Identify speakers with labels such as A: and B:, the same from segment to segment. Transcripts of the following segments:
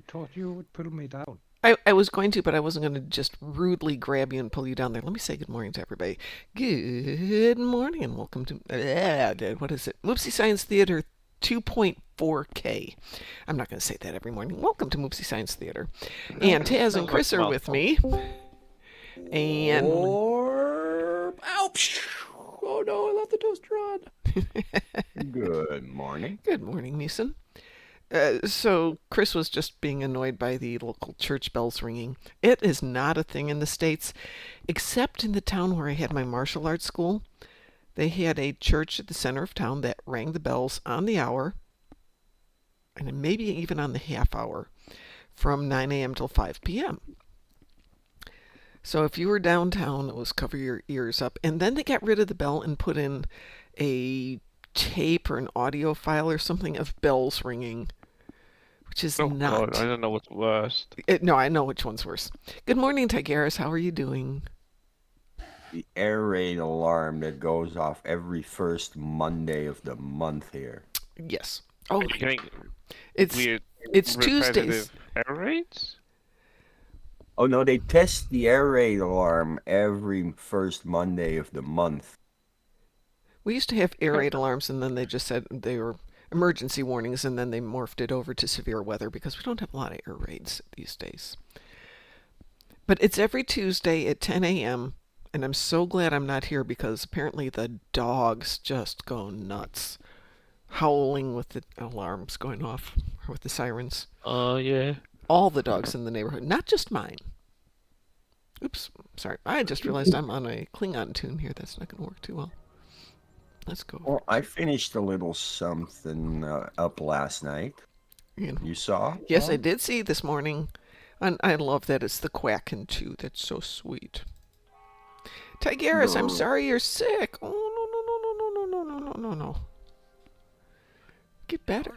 A: thought you would pull me down.
B: I was going to, but I wasn't going to just rudely grab you and pull you down there. Let me say good morning to everybody. Good morning and welcome to, what is it? Moopsy Science Theater 2.4K. I'm not going to say that every morning. Welcome to Moopsy Science Theater. And Taz and
C: Sounds like
B: Chris
C: a
B: are with
C: mouthful.
B: me. And
A: Or... Ouch! Oh no, I left the toaster on.
C: Good morning.
B: good morning, Neeson. So Chris was just being annoyed by the local church bells ringing. It is not a thing in the States, except in the town where I had my martial arts school. They had a church at the center of town that rang the bells on the hour, and maybe even on the half hour, from 9 a.m. till 5 p.m. So if you were downtown, it was cover your ears up. And then they got rid of the bell and put in a tape or an audio file or something of bells ringing, which is
C: Oh God, I
B: not.
C: don't know what's worst.
B: No, I know which one's worse. Good morning, Tigaris. How are you doing?
C: The air raid alarm that goes off every first Monday of the month here.
B: Yes. Oh,
C: Are you getting
B: it's
C: weird,
B: it's Tuesdays.
C: repetitive air raids? Oh no, they test the air raid alarm every first Monday of the month.
B: We used to have air raid alarms, and then they just said they were emergency warnings, and then they morphed it over to severe weather because we don't have a lot of air raids these days. But it's every Tuesday at 10 a.m., and I'm so glad I'm not here because apparently the dogs just go nuts, howling with the alarms going off, or with the sirens.
C: Oh yeah.
B: All the dogs in the neighborhood, not just mine. Oops, sorry. I just realized I'm on a Klingon tune here. That's not going to work too well. Let's go.
C: Well, I finished a little something up last night.
B: You know.
C: You saw?
B: Yes, I did see this morning. And I love that it's the Quack and Chew. That's so sweet. Tigaris, I'm
C: No.
B: sorry you're sick. Oh, no, no, no, no, no, no, no, no, no. Get better.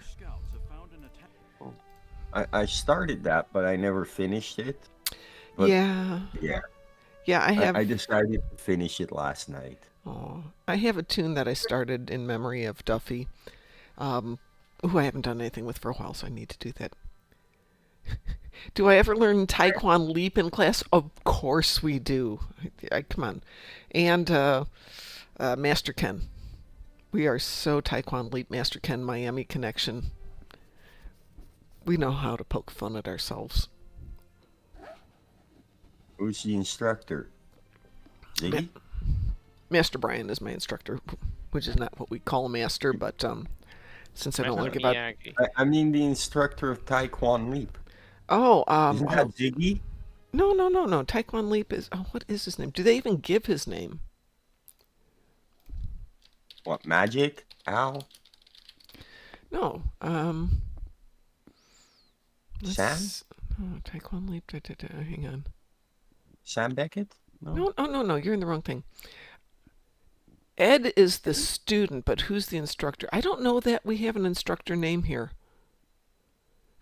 C: I started that, but I never finished it. But
B: Yeah.
C: yeah,
B: Yeah, I have.
C: I decided to finish it last night.
B: Oh, I have a tune that I started in memory of Duffy, who I haven't done anything with for a while, so I need to do that. Do I ever learn Taekwon Leap in class? Of course we do. Come on. And Master Ken. We are so Taekwon Leap, Master Ken, Miami connection. We know how to poke fun at ourselves.
C: Who's the instructor? Ziggy?
B: Master Brian is my instructor, which is not what we call a master, but since I don't want to give out.
C: Miyagi. I mean the instructor of Taekwon Leap.
B: Oh,
C: Isn't that Ziggy?
B: no, no, no, no. Taekwon Leap is. Oh, what is his name? Do they even give his name?
C: What, Magic? Al?
B: No.
C: Sam?
B: Oh, Taekwon Leap. Hang on.
C: Sam Beckett?
B: No, oh, no, no. You're in the wrong thing. Ed is the student, but who's the instructor? I don't know that we have an instructor name here.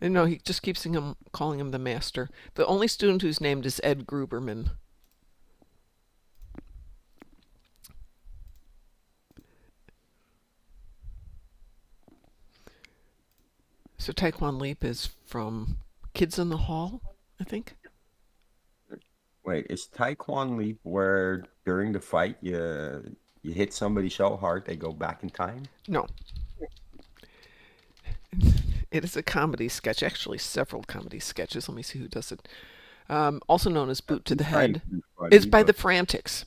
B: No, he just keeps calling him the master. The only student who's named is Ed Gruberman. So Taekwon Leap is from Kids in the Hall, I think.
C: Wait, is Taekwon Leap where during the fight you hit somebody so hard they go back in time?
B: No. It is a comedy sketch, actually several comedy sketches. Let me see who does it. Also known as Boot to the Head. It's by the Frantics.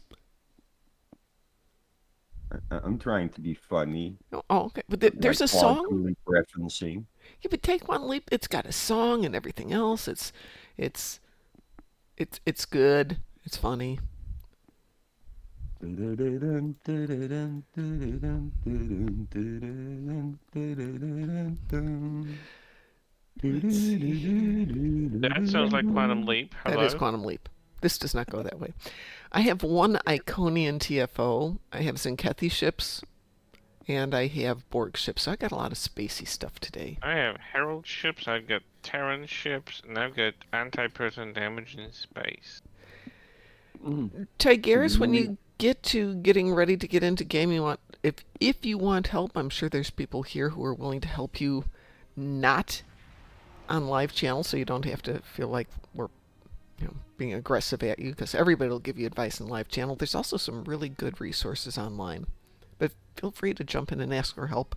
C: I'm trying to be funny.
B: Oh, okay. But there's a song.
C: Leap referencing.
B: Yeah, but Taekwon Leap, it's got a song and everything else. It's good. It's funny. Let's see.
D: That sounds like Quantum Leap. Hello?
B: That is Quantum Leap. This does not go that way. I have one Iconian TFO. I have Zenkethi ships, and I have Borg ships. So I got a lot of spacey stuff today.
D: I have Herald ships, I've got Terran ships, and I've got anti-person damage in space.
B: Tigaris, when you get to getting ready to get into gaming, if you want help, I'm sure there's people here who are willing to help you not on live channel, so you don't have to feel like we're being aggressive at you, because everybody will give you advice in live channel. There's also some really good resources online. But feel free to jump in and ask for help,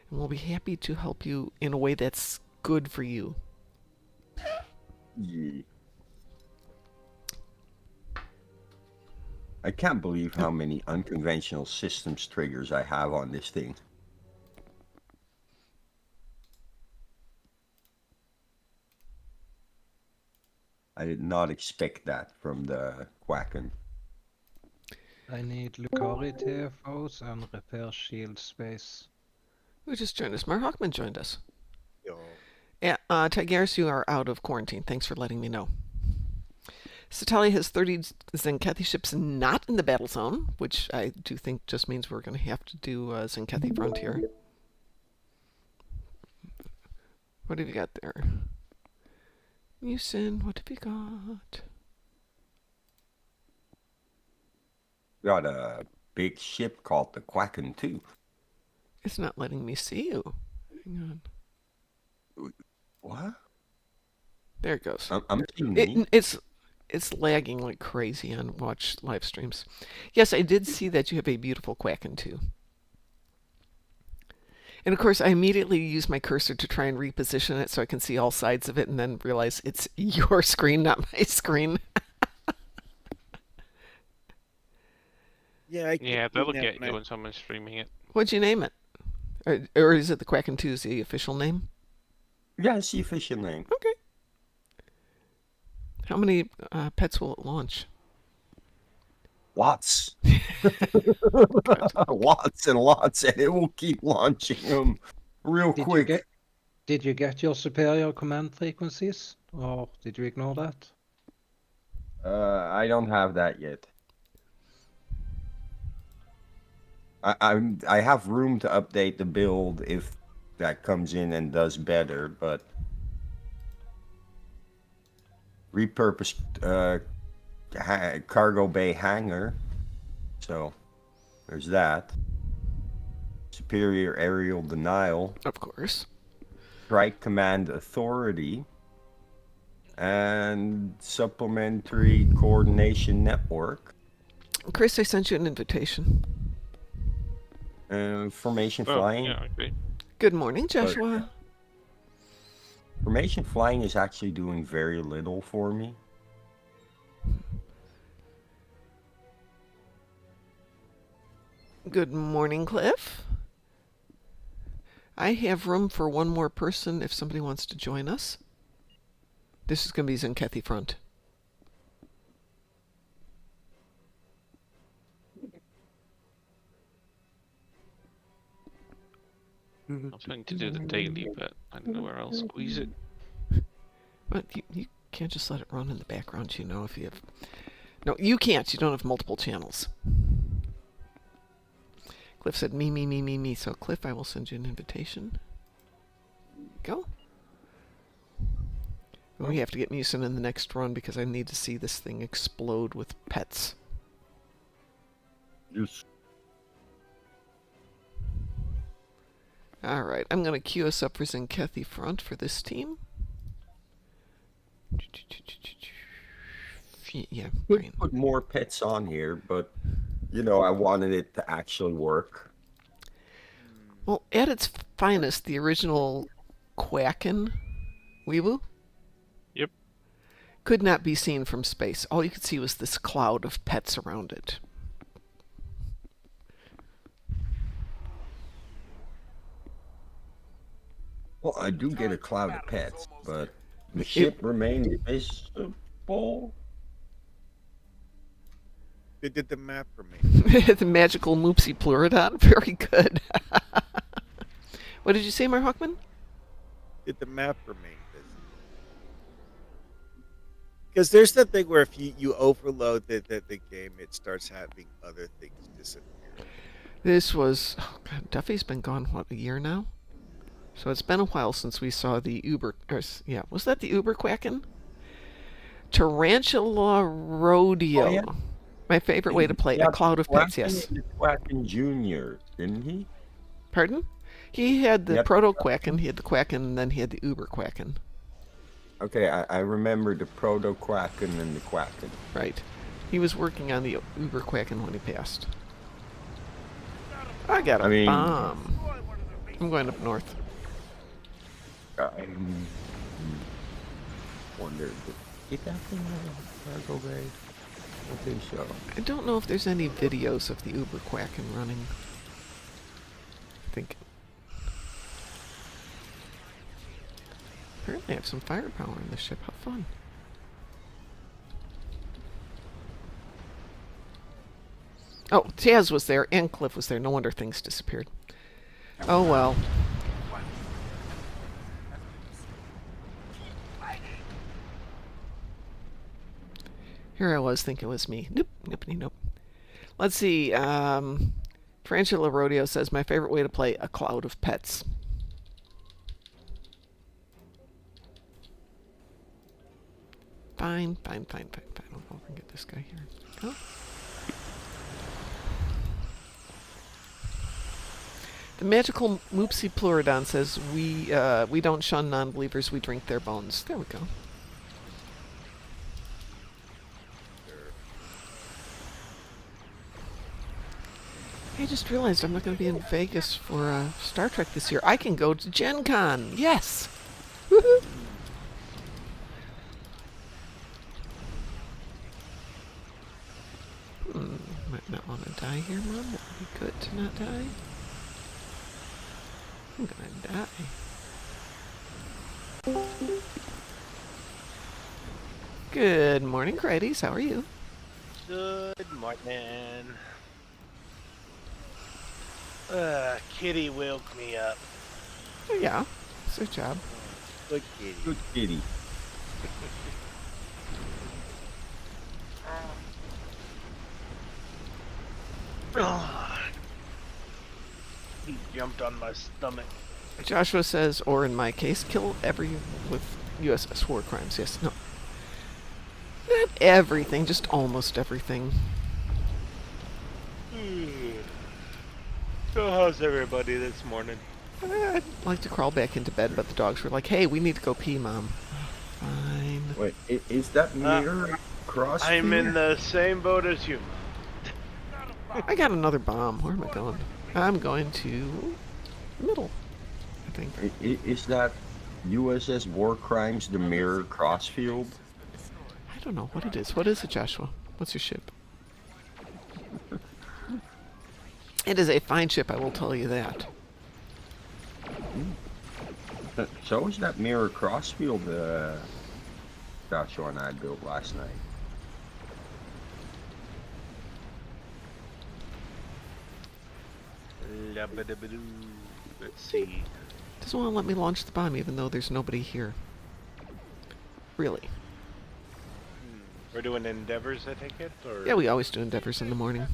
B: and we'll be happy to help you in a way that's good for you.
C: Yeah. I can't believe how many unconventional systems triggers I have on this thing. I did not expect that from the Quacken.
E: I need Lucari TFOs and repair shield space.
B: Who just joined us? Mar Hawkman joined us.
A: Yo.
B: Yeah, Tigers, you are out of quarantine. Thanks for letting me know. Satalia has 30 Zenkethi ships not in the battle zone, which I do think just means we're going to have to do Zenkethi Frontier. What have you got there? Musin, what have you got?
C: Got a big ship called the Quacken too.
B: It's not letting me see you. Hang on.
C: What?
B: There it goes.
C: I'm seeing me.
B: It's lagging like crazy on watch live streams. Yes, I did see that you have a beautiful Quacken too. And of course, I immediately use my cursor to try and reposition it so I can see all sides of it, and then realize it's your screen, not my screen.
A: Yeah,
D: that'll get you when someone's streaming it.
B: What'd you name it? Or is it the Quacken 2 is the official name?
C: Yeah, it's the official name.
B: Okay. How many pets will it launch?
C: Lots. Lots and lots, and it will keep launching them real quick.
E: Did you get your superior command frequencies, or did you ignore that?
C: I don't have that yet. I have room to update the build if that comes in and does better, but repurposed cargo bay hangar. So there's that. Superior aerial denial.
B: Of course.
C: Strike command authority. And supplementary coordination network.
B: Chris, I sent you an invitation.
C: Formation flying.
D: Yeah, okay.
B: Good morning, Joshua.
C: Formation flying is actually doing very little for me.
B: Good morning, Cliff. I have room for one more person if somebody wants to join us. This is going to be Zenkethi Front.
D: I was going to do the daily, but I don't know where I'll squeeze it.
B: But you can't just let it run in the background, if you have... No, you can't. You don't have multiple channels. Cliff said, me. So, Cliff, I will send you an invitation. Go. We have to get Musin in the next run because I need to see this thing explode with pets.
C: Yes.
B: Alright, I'm going to queue us up for Zenkethi Front for this team. Yeah,
C: Could put more pets on here, but, I wanted it to actually work.
B: Well, at its finest, the original Quacken Weeble
D: Yep.
B: could not be seen from space. All you could see was this cloud of pets around it.
C: Well, I do get a cloud of pets, but the ship remains visible.
A: They did the map for me.
B: The magical Moopsy Pleurodon. Very good. What did you say, Mar Hawkman?
A: Did the map for me. Because there's that thing where if you overload the game, it starts having other things disappear.
B: This was... Oh God, Duffy's been gone, what, a year now? So it's been a while since we saw the Uber... was that the Uber Quacken? Tarantula Rodeo.
C: Oh, yeah.
B: My favorite way to play a cloud of pets, yes.
C: Quacken Jr., didn't he?
B: Pardon? He had the Proto Quacken, he had the Quacken, and then he had the Uber Quacken.
C: Okay, I remember the proto-Quacken and the Quacken.
B: Right. He was working on the Uber Quacken when he passed. I got a
C: I mean-
B: bomb. I'm going up north.
C: I wonder, did that thing have a cargo bay? I think so.
B: I don't know if there's any videos of the Uber Quacken running. I think. Apparently I have some firepower in this ship. How fun. Oh, Taz was there and Cliff was there. No wonder things disappeared. Oh well. Here I was thinking it was me. Nope, nope, nope. Let's see. Tarantula Rodeo says, my favorite way to play A Cloud of Pets. Fine. I'll go and get this guy here. Oh. The magical Moopsy Pleurodon says, we don't shun non-believers, we drink their bones. There we go. I just realized I'm not going to be in Vegas for Star Trek this year. I can go to Gen Con. Yes! Woohoo! Might not want to die here, Mom. That would be good to not die. I'm gonna die. Good morning, Crides. How are you?
F: Good morning. Kitty woke me up.
B: Oh, yeah. It's her job.
A: Good kitty.
C: Good kitty.
F: He jumped on my stomach.
B: Joshua says, or in my case, kill every with USS War Crimes. Yes, no. Not everything, just almost everything.
F: So how's everybody this morning?
B: I'd like to crawl back into bed, but the dogs were like, hey, we need to go pee, Mom. Fine.
C: Wait, is that mirror cross?
F: I'm in the same boat as you.
B: I got another bomb. Where am I going? I'm going to middle, I think.
C: Is that USS War Crimes the mirror crossfield?
B: I don't know what it is. What is it, Joshua? What's your ship? It is a fine ship, I will tell you that.
C: So is that mirror crossfield Joshua and I built last night.
F: Let's see.
B: Doesn't want to let me launch the bomb even though there's nobody here. Really?
F: We're doing endeavors, I take it? Or...
B: Yeah, we always do endeavors in the morning.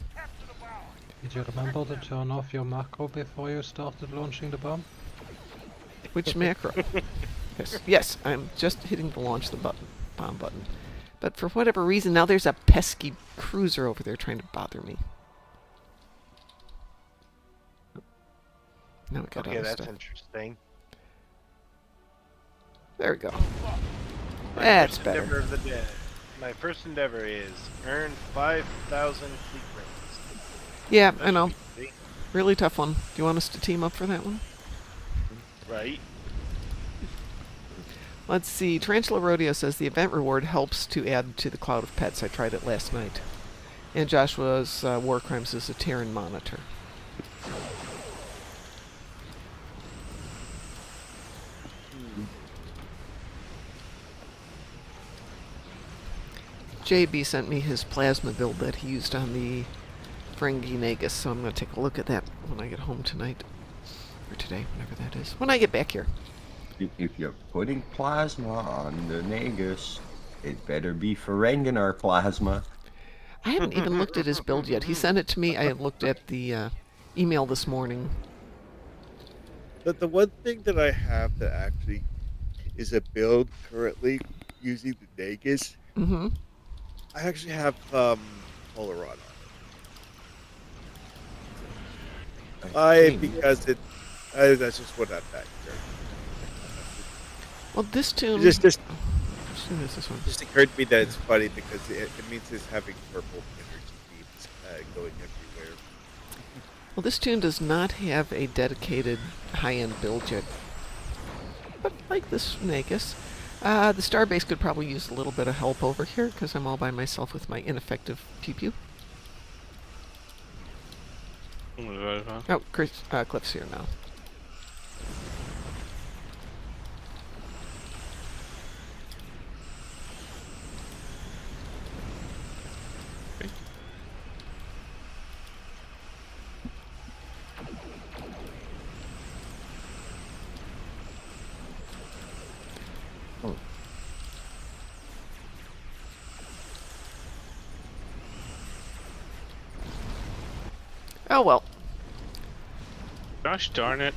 E: Did you remember to turn off your macro before you started launching the bomb?
B: Which macro? Yes, I'm just hitting the launch the bomb button. But for whatever reason, now there's a pesky cruiser over there trying to bother me. Now we got
F: Okay,
B: other
F: that's
B: stuff.
F: interesting.
B: There we go.
F: My
B: That's
F: first
B: better.
F: endeavor of the day. My first endeavor is earn 5,000 fleet rings.
B: Yeah,
F: That
B: I know.
F: should be easy,
B: Really tough one. Do you want us to team up for that one?
F: right?
B: Let's see. Tarantula Rodeo says the event reward helps to add to the cloud of pets. I tried it last night. And Joshua's War Crimes is a Terran monitor. JB sent me his plasma build that he used on the Ferengi Nagus, so I'm going to take a look at that when I get home tonight. Or today, whenever that is. When I get back here.
C: If you're putting plasma on the Nagus, it better be Ferenginar plasma.
B: I haven't even looked at his build yet. He sent it to me. I looked at the email this morning.
A: But the one thing that I have that actually is a build currently using the Nagus,
B: Mm-hmm.
A: I actually have Polaron on it. Because it, that's just what I'm back here.
B: Well, this tune...
A: Just
B: Which tune is this one?
A: It just occurred to me that it's funny because it means it's having purple energy beams going everywhere.
B: Well, this tune does not have a dedicated high-end build yet. But like this Nagus, the Starbase could probably use a little bit of help over here because I'm all by myself with my ineffective pew-pew. Oh, Cliff's here now. Oh well.
D: Gosh darn it.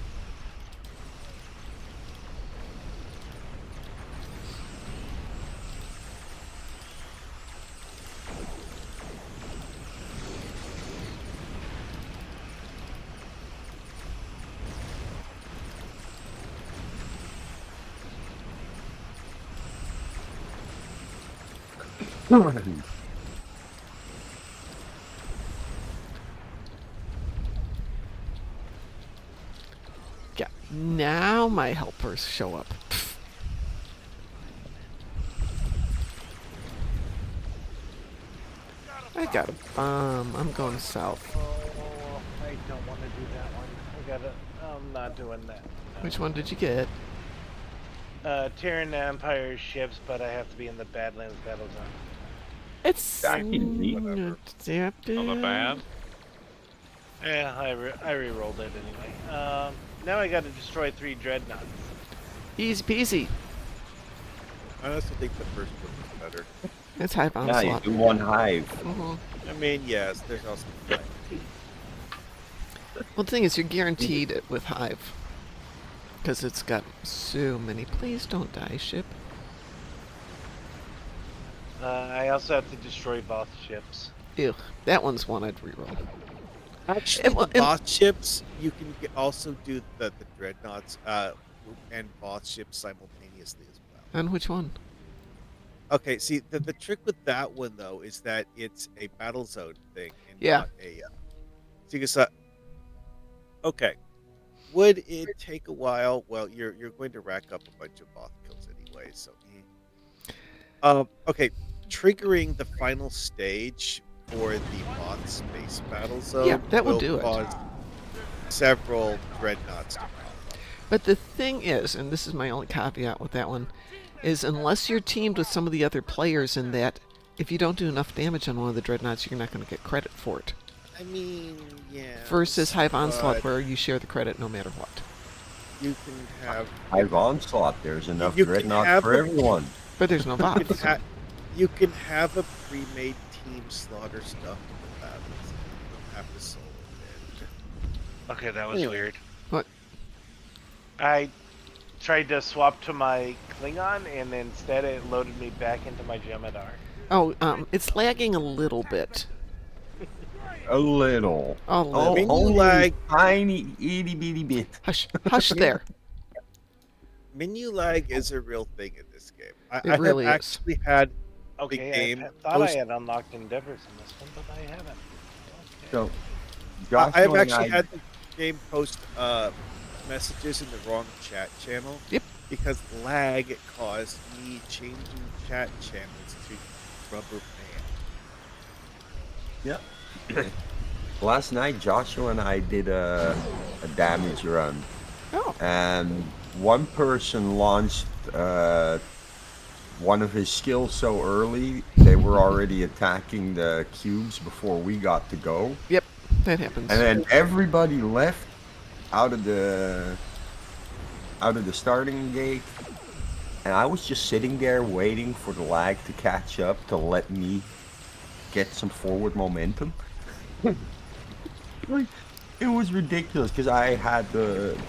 B: Yeah. Now my helpers show up. Pfft. I got a bomb. I'm going south.
F: Oh, I don't want to do that one. I'm not doing that.
B: Which one did you get?
F: Terran Empire ships, but I have to be in the Badlands battle zone.
B: It's
C: I can beat
B: not that
D: On the bad.
F: Yeah, I re-rolled it anyway. Now I got to destroy 3 dreadnoughts.
B: Easy peasy.
A: I also think the first one was better.
B: It's Hive
C: Yeah, you
B: Onslaught.
C: do one hive.
A: I mean, yes, there's also
B: Well, the thing is, you're guaranteed it with Hive. Because it's got so many. Please don't die, ship.
F: I also have to destroy both ships.
B: Ew. That one's one I'd reroll.
A: Actually,
B: And-
A: the
B: and-
A: boss ships, you can also do the dreadnoughts and boss ships simultaneously as well.
B: And which one?
A: Okay, see, the trick with that one, though, is that it's a battle zone thing and
B: Yeah.
A: not a... so you can say, okay, would it take a while? Well, you're going to rack up a bunch of boss kills anyway, so... okay, triggering the final stage for the boss space battle zone
B: Yeah, that will do it.
A: cause several dreadnoughts to pop up.
B: But the thing is, and this is my only caveat with that one, is unless you're teamed with some of the other players in that, if you don't do enough damage on one of the dreadnoughts, you're not going to get credit for it.
A: I mean, yeah.
B: Versus Hive Onslaught,
A: but
B: where you share the credit no matter what.
A: you can have
C: Hive Onslaught, there's enough
A: You can
C: dreadnought
A: have
C: for
A: a-
C: everyone.
B: But there's no
A: you can,
B: bots.
A: you can have a pre-made team slaughter stuff in the battles. You don't have to solo it.
F: Okay, that was
A: Anyway.
F: weird.
B: What?
F: I tried to swap to my Klingon, and instead it loaded me back into my Jemadar.
B: Oh, it's lagging a little bit.
C: A little.
B: A little.
A: Menu
C: only
A: lag-
C: a tiny itty bitty bit.
B: Hush, hush there.
A: Menu lag is a real thing in this game.
B: It
A: I
B: really
A: have
B: is.
A: actually had
F: Okay,
A: game
F: I thought I
A: post-
F: had unlocked endeavors in this one, but I haven't. Okay.
C: So,
A: I have
C: Joshua and
A: actually
C: I-
A: had the game post messages in the wrong chat channel.
B: Yep.
A: Because lag caused me changing chat channels to rubber band.
C: Yeah. Last night, Joshua and I did a damage run,
B: Oh,
C: and one person launched one of his skills so early they were already attacking the cubes before we got to go,
B: yep, that happens.
C: and then everybody left out of the starting gate, and I was just sitting there waiting for the lag to catch up to let me get some forward momentum. Like, it was ridiculous because I had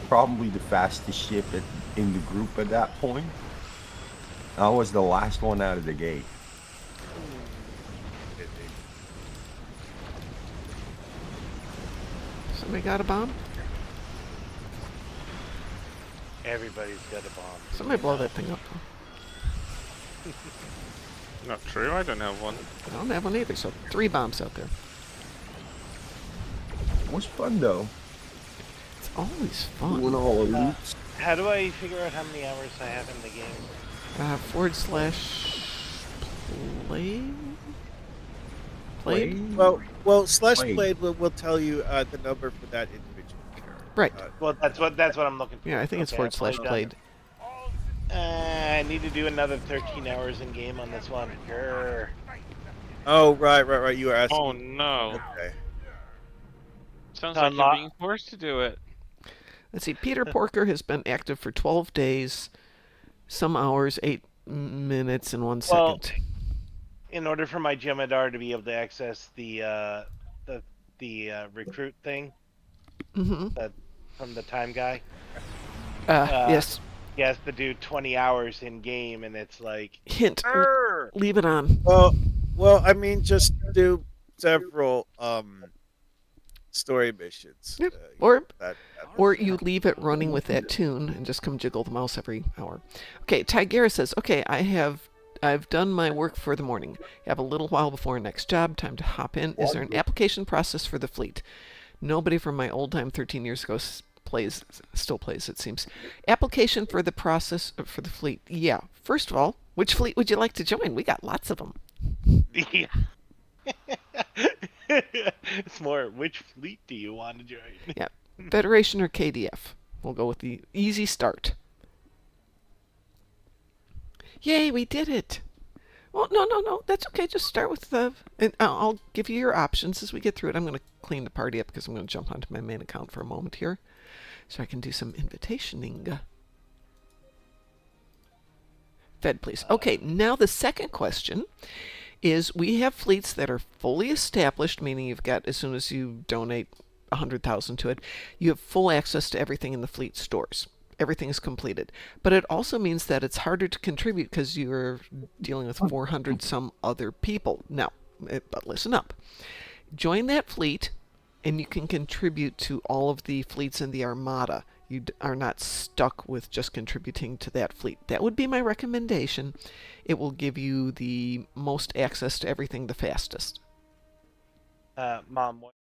C: probably the fastest ship in the group at that point. I was the last one out of the gate.
B: Somebody got a bomb?
F: Everybody's got a bomb.
B: Somebody blow that thing up.
D: Not true, I don't have one.
B: I don't have one either, so 3 bombs out there.
C: It was fun though.
B: It's always
C: Doing
B: fun.
C: all elites.
F: How do I figure out how many hours I have in the game?
B: /play?
C: Play.
B: Played?
A: Well, slash
C: Played.
A: played will tell you the number for that individual character.
B: Right.
F: Well, that's what I'm looking for.
B: Yeah, I think it's
F: Okay,
B: /played.
F: I need to do another 13 hours in game on this one. Grr.
A: Oh, right. You were asking.
D: Oh no.
A: Okay.
D: Sounds
F: No,
D: like
F: I'm
D: you're
F: not-
D: being forced to do it.
B: Let's see. Peter Porker has been active for 12 days, some hours, 8 minutes, and 1
F: Well,
B: second.
F: In order for my Jemadar to be able to access the recruit thing
B: Mm-hmm.
F: from the time guy,
B: Yes.
F: he has to do 20 hours in game, and it's like,
B: Hint.
F: grr.
B: Leave it on.
A: Well, I mean, just do several story missions.
B: Yep. Or
A: that
B: Or you leave it running with that tune and just come jiggle the mouse every hour. Okay, Tigera says, okay, I've done my work for the morning. I have a little while before next job, time to hop in. Is there an application process for the fleet? Nobody from my old time 13 years ago still plays, it seems. Application for the process for the fleet. Yeah. First of all, which fleet would you like to join? We got lots of them.
F: Yeah. It's more, which fleet do you want to join?
B: Yeah. Federation or KDF? We'll go with the easy start. Yay, we did it! Well, no, that's okay. Just start with the... And I'll give you your options as we get through it. I'm going to clean the party up because I'm going to jump onto my main account for a moment here so I can do some invitationing. Fed, please. Okay, now the second question is we have fleets that are fully established, meaning you've got, as soon as you donate 100,000 to it, you have full access to everything in the fleet stores. Everything is completed. But it also means that it's harder to contribute because you're dealing with 400 some other people. Now, but listen up. Join that fleet and you can contribute to all of the fleets in the Armada. You are not stuck with just contributing to that fleet. That would be my recommendation. It will give you the most access to everything the fastest.
F: Mom, what?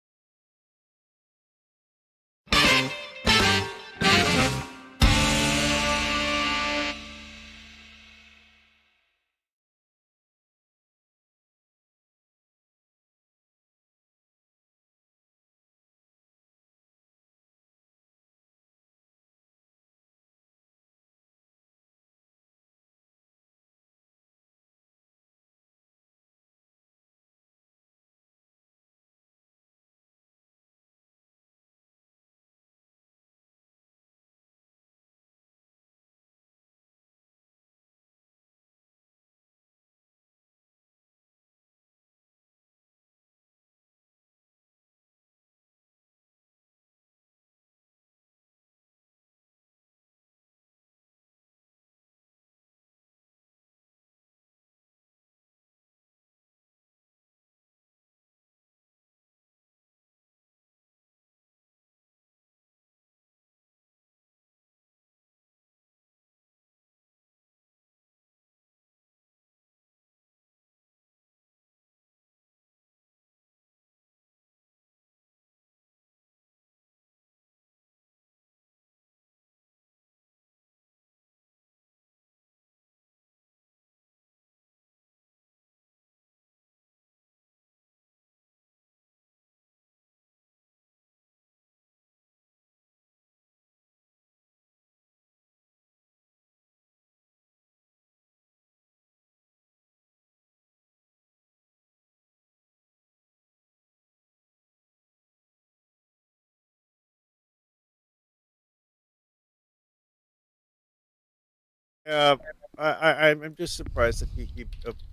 A: Yeah, I'm just surprised that he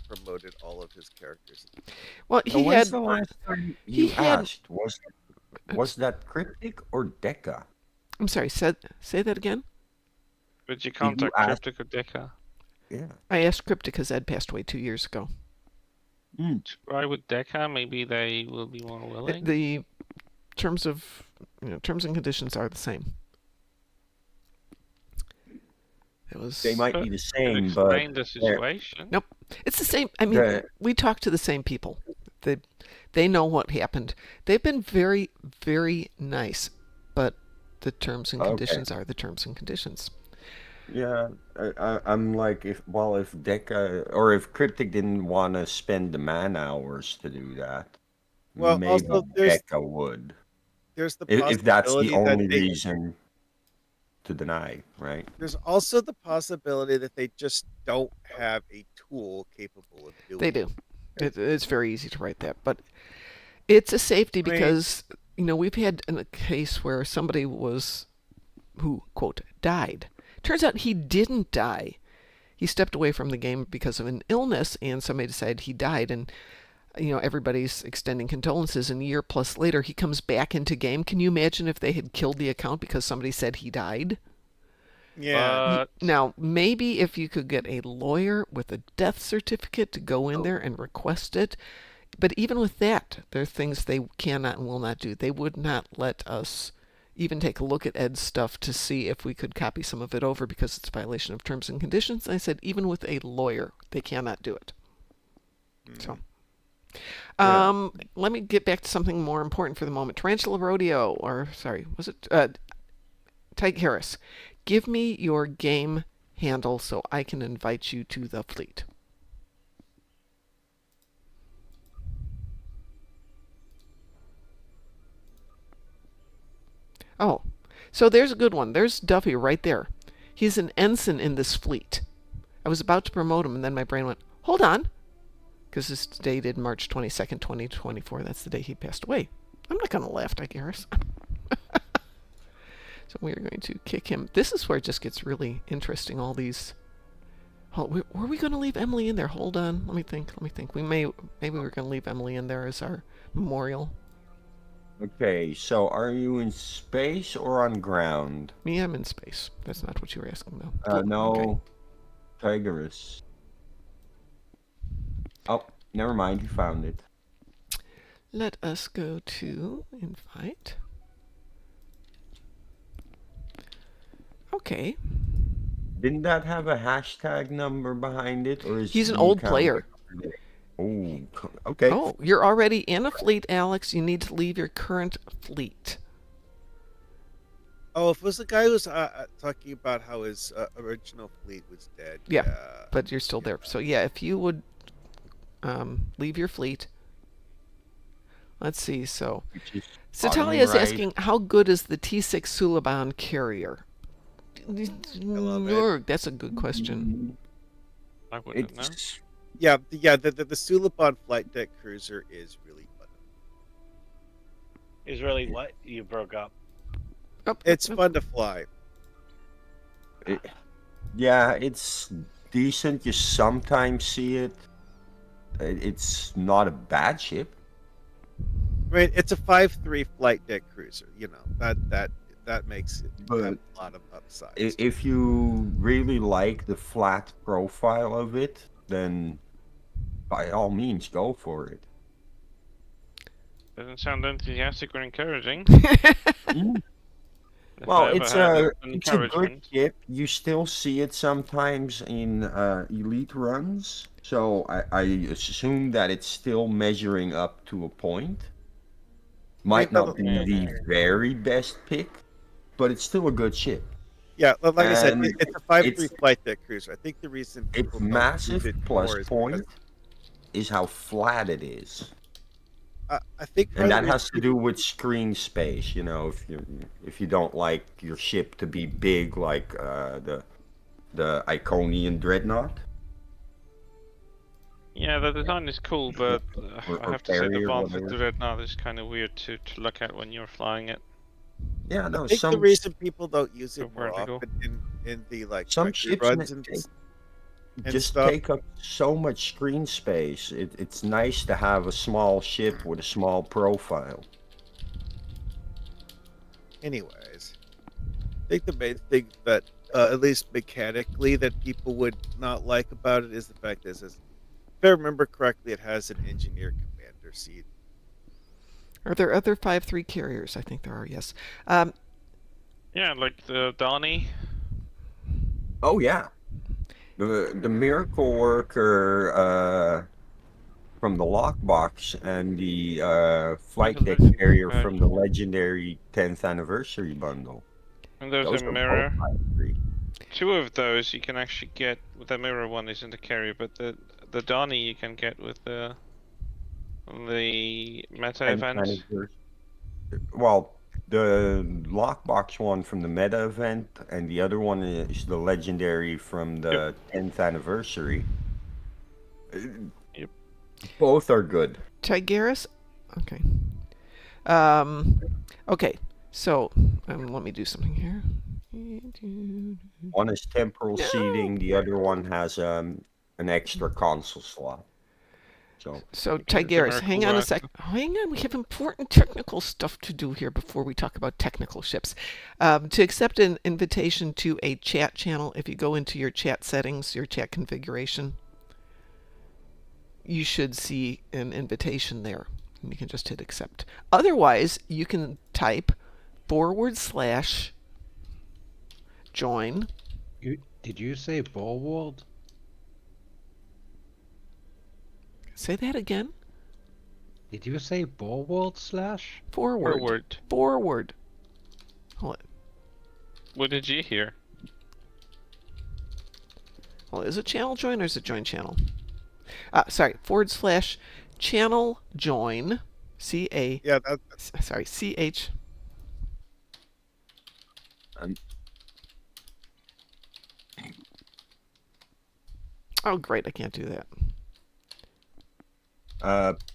A: promoted all of his characters.
B: Well,
C: So
B: he
C: when's
B: had
C: the last time
B: he
C: you
B: had-
C: asked? Was that Cryptic or Deca?
B: I'm sorry, say that again?
D: But you
C: you
D: contact
C: ask-
D: Cryptic or Deca.
C: Yeah.
B: I asked Cryptic because Ed passed away 2 years ago.
D: Try with Deca, maybe they will be more willing.
B: The terms of terms and conditions are the same. It was
C: They might be the
D: It
C: same, but
D: explained the situation.
B: nope. It's the same. I mean,
C: the
B: we talked to the same people. They know what happened. They've been very, very nice, but the terms and
C: okay.
B: conditions are the terms and conditions.
C: Yeah, I'm like if Deca or if Cryptic didn't want to spend the man hours to do that,
A: Well,
C: maybe
A: also
C: Deca would.
A: there's the
C: If that's the
A: possibility that
C: only
A: they
C: reason to deny, right?
A: there's also the possibility that they just don't have a tool capable of
B: They
A: doing
B: do.
A: it.
B: It's very easy to write that, but it's a safety
A: I mean,
B: because we've had a case where somebody was who quote died. Turns out he didn't die. He stepped away from the game because of an illness, and somebody decided he died, and everybody's extending condolences, and a year plus later he comes back into game. Can you imagine if they had killed the account because somebody said he died?
A: yeah.
D: But
B: Now, maybe if you could get a lawyer with a death certificate to go in there and request it, but even with that, there are things they cannot and will not do. They would not let us even take a look at Ed's stuff to see if we could copy some of it over because it's a violation of terms and conditions. And I said, even with a lawyer, they cannot do it. So,
C: Yeah.
B: let me get back to something more important for the moment. Tarantula Rodeo, or sorry, was it Tyke Harris? Give me your game handle so I can invite you to the fleet. Oh, so there's a good one. There's Duffy right there. He's an ensign in this fleet. I was about to promote him, and then my brain went, hold on, because it's dated March 22nd, 2024. That's the day he passed away. I'm not going to laugh, Tyke Harris. So we are going to kick him. This is where it just gets really interesting. All these. Oh, were we going to leave Emily in there? Hold on. Let me think. Maybe we're going to leave Emily in there as our memorial.
C: Okay, so are you in space or on ground?
B: Me, I'm in space. That's not what you were asking, though. Okay.
C: No, Tigris. Oh, never mind, you found it.
B: Let us go to invite. Okay.
C: Didn't that have a hashtag number behind it, or is
B: He's an
C: the
B: old
C: account
B: player.
C: Oh, okay.
B: Oh, you're already in a fleet, Alex. You need to leave your current fleet.
A: Oh, if it was the guy who was talking about how his original fleet was dead.
B: Yeah,
A: Yeah.
B: but you're still there. So yeah, if you would leave your fleet. Let's see. So Satalia is asking, how good is the T6 Suliban carrier?
A: I love it.
B: That's a good question.
D: I wouldn't know.
C: It's
A: Yeah, the Suliban flight deck cruiser is really fun.
F: Is really what? You broke up.
B: Oh,
A: It's fun to fly.
C: yeah, it's decent. You sometimes see it. It's not a bad ship.
A: I mean, it's a 5.3 flight deck cruiser. That makes it
C: But
A: have a lot of upsides.
C: If you really like the flat profile of it, then by all means go for it.
D: Doesn't sound enthusiastic or encouraging. If
C: Well,
D: I ever
C: it's
D: had
C: a
D: an
C: it's a good
D: encouragement.
C: ship. You still see it sometimes in elite runs, so I assume that it's still measuring up to a point. Might not be the very best pick, but it's still a good ship.
A: Yeah, like I said,
C: And
A: it's a 5.3
C: its
A: flight deck cruiser. I think the reason
C: its
A: people don't use
C: massive
A: it
C: plus
A: more is
C: point
A: because
C: is how flat it is.
A: I think part
C: And
A: of the
C: that
A: reason
C: has to do with screen space. You know, if you don't like your ship to be big like the Iconian Dreadnought
D: Yeah, the design is cool, but I
C: or
D: have to say the
C: Perry or
D: Vault with
C: whatever.
D: the Dreadnought is kind of weird to look at when you're flying it.
C: Yeah,
A: I
C: no,
A: think the reason people don't use it
D: So
A: more
D: vertical.
A: often in the like
C: some
A: record
C: ships
A: runs and
C: just
A: stuff.
C: take up so much screen space. It's nice to have a small ship with a small profile.
A: Anyways, I think the main thing that at least mechanically that people would not like about it is the fact that if I remember correctly, it has an engineer commander seat.
B: Are there other 5.3 carriers? I think there are. Yes.
D: Yeah, like the Donnie.
C: Oh yeah, the miracle worker from the lockbox and the
D: There's
C: flight
D: a
C: deck
D: legendary
C: carrier
D: badge.
C: from the legendary 10th anniversary bundle.
D: And there's a
C: Those are both
D: mirror.
C: high three.
D: 2 of those you can actually get with the mirror. One is in the carrier, but the Donny you can get with the meta
C: 10th
D: events.
C: anniversary. Well, the lockbox one from the meta event, and the other one is the legendary from the 10th anniversary.
D: Yep.
C: Both are good.
B: Tigeras? Okay. Okay, so let me do something here.
C: One is temporal
B: No.
C: seating, the other one has an extra console slot. So
B: So,
D: You can get the
B: Tigeras,
D: miracle
B: hang on a
D: worker.
B: sec. Hang on, we have important technical stuff to do here before we talk about technical ships. To accept an invitation to a chat channel, if you go into your chat settings, your chat configuration, you should see an invitation there. And you can just hit accept. Otherwise, you can type /join.
E: Did you say forward?
B: Say that again.
E: Did you say forward slash?
B: Forward. Forward. Hold it.
D: What did you hear?
B: Well, is it channel join or is it join channel? Sorry, /channel join.
A: Yeah,
B: Sorry, CH.
C: um,
B: Oh, great, I can't do that.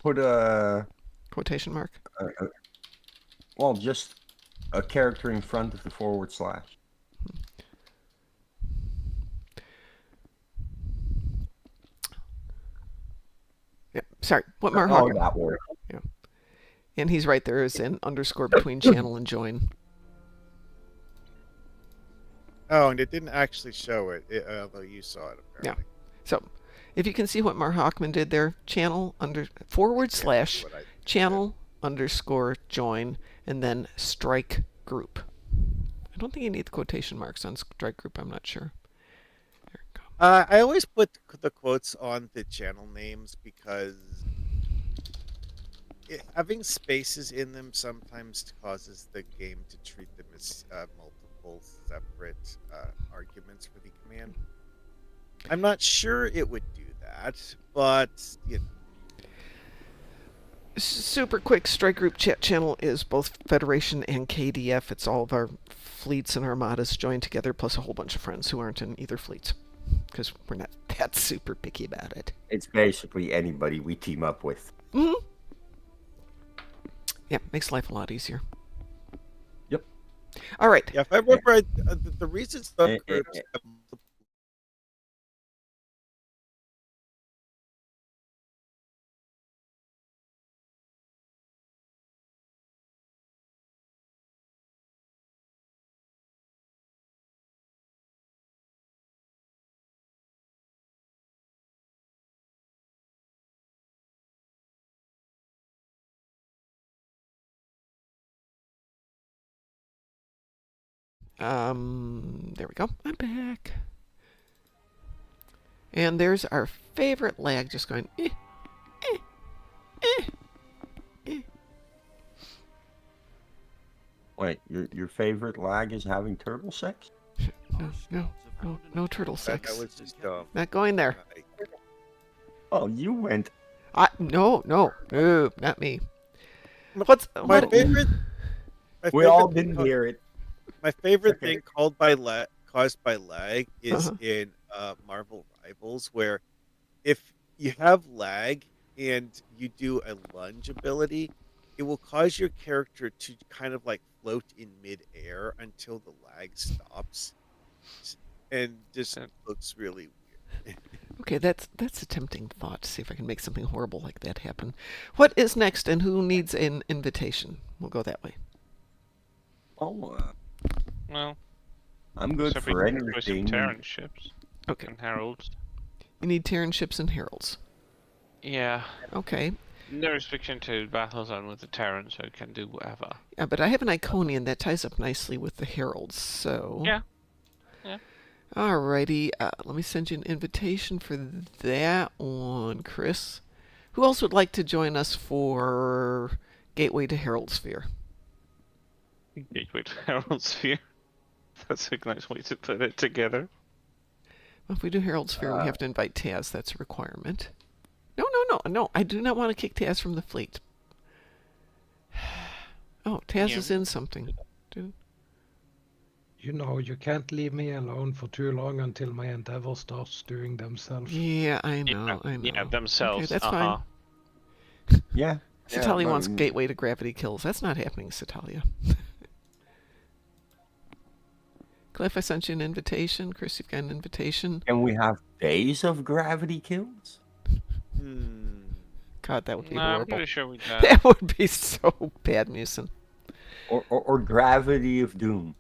C: put
B: Quotation mark.
C: well, just a character in front of the forward slash.
B: Yeah, sorry. What
C: Oh,
B: Marhawk?
C: that works.
B: Yeah. And he's right, there is an underscore between channel and join.
A: Oh, and it didn't actually show it, although you saw it apparently.
B: So, if you can see what Mar Hockman did there, channel /
A: What I
B: channel underscore join, and then strike group. I don't think you need the quotation marks on strike group. I'm not sure. There we go.
A: I always put the quotes on the channel names because having spaces in them sometimes causes the game to treat them as multiple separate arguments for the command. I'm not sure it would do that, but you know.
B: Super quick strike group chat channel is both Federation and KDF. It's all of our fleets and armadas joined together, plus a whole bunch of friends who aren't in either fleets, because we're not that super picky about it.
C: It's basically anybody we team up with.
B: Mm-hmm. Yeah, makes life a lot easier.
C: Yep.
B: All right.
A: Yeah, if I remember right, the reason subgroups have multiple
B: There we go. I'm back. And there's our favorite lag just going, eh, eh, eh, eh.
C: Wait, your favorite lag is having turtle sex?
B: No turtle
A: that
B: sex.
A: was just dumb.
B: Not going there.
C: Oh, you went.
B: No, not me.
A: My
B: What?
A: favorite. My
C: We
A: favorite
C: all
A: thing
C: didn't hear it.
A: My favorite
C: Okay.
A: thing caused by lag is in Marvel Rivals, where if you have lag and you do a lunge ability, it will cause your character to kind of like float in midair until the lag stops, and just
D: That-
A: looks really weird.
B: Okay, that's a tempting thought to see if I can make something horrible like that happen. What is next, and who needs an invitation? We'll go that way.
C: Oh,
D: Well,
C: I'm good
D: except we
C: for
D: can destroy some
C: anything.
D: Terran ships
B: Okay,
D: and heralds.
B: you need Terran ships and heralds.
D: Yeah.
B: Okay,
D: No restriction to battle zone with the Terran, so it can do whatever.
B: yeah, but I have an Iconian that ties up nicely with the heralds. So
D: Yeah. Yeah.
B: Alrighty, let me send you an invitation for that one, Chris. Who else would like to join us for Gateway to Herald Sphere?
D: Gateway to Herald Sphere. That's a nice way to put it together.
B: Well, if we do Herald Sphere, we have to invite Taz. That's a requirement. No. I do not want to kick Taz from the fleet. Oh, Taz is in something. Dude.
E: You know, you can't leave me alone for too long until my endeavor starts doing themselves.
B: Yeah, I know.
D: Yeah, themselves.
B: Okay, that's fine.
C: Yeah.
B: Satalia
C: but-
B: wants Gateway to Gravity Kills. That's not happening, Satalia. Cliff, I sent you an invitation. Chris, you've got an invitation.
C: Can we have days of gravity kills?
B: God, that would be
D: No, I'm
B: horrible.
D: pretty sure we do.
B: That would be so bad, Musin.
C: Or gravity of doom?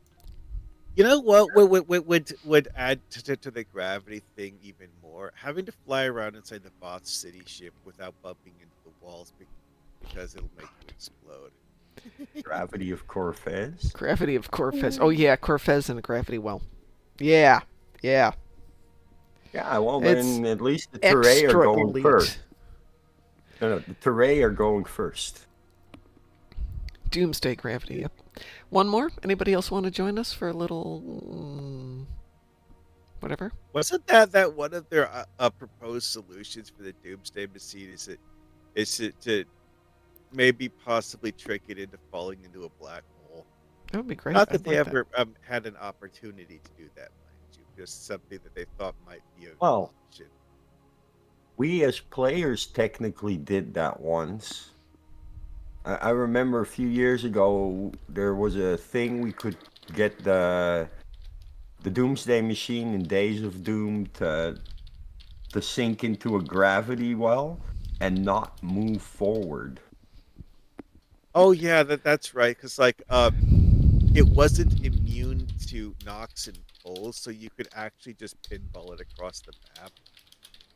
A: You know what would add to the gravity thing even more? Having to fly around inside the boss city ship without bumping into the walls because it'll make you explode.
C: Gravity of Corfez?
B: Gravity of Corfez. Oh, yeah, Corfez and a gravity well. Yeah.
C: Yeah, well,
B: It's
C: then at least the Teray
B: extra
C: are going
B: elite.
C: first. No, the Teray are going first.
B: Doomsday Gravity, yep. One more? Anybody else want to join us for a little... whatever?
A: Wasn't that one of their proposed solutions for the Doomsday machine? Is it to maybe possibly trick it into falling into a black hole?
B: That would be great.
A: Not that
B: I'd
A: they
B: like
A: ever had an opportunity to do that, mind you. Just something that they thought might be a
C: Well,
A: solution.
C: we as players technically did that once. I remember a few years ago there was a thing we could get the Doomsday machine in Days of Doom to sink into a gravity well and not move forward.
A: Oh yeah, that's right. Because it wasn't immune to knocks and pulls, so you could actually just pinball it across the map.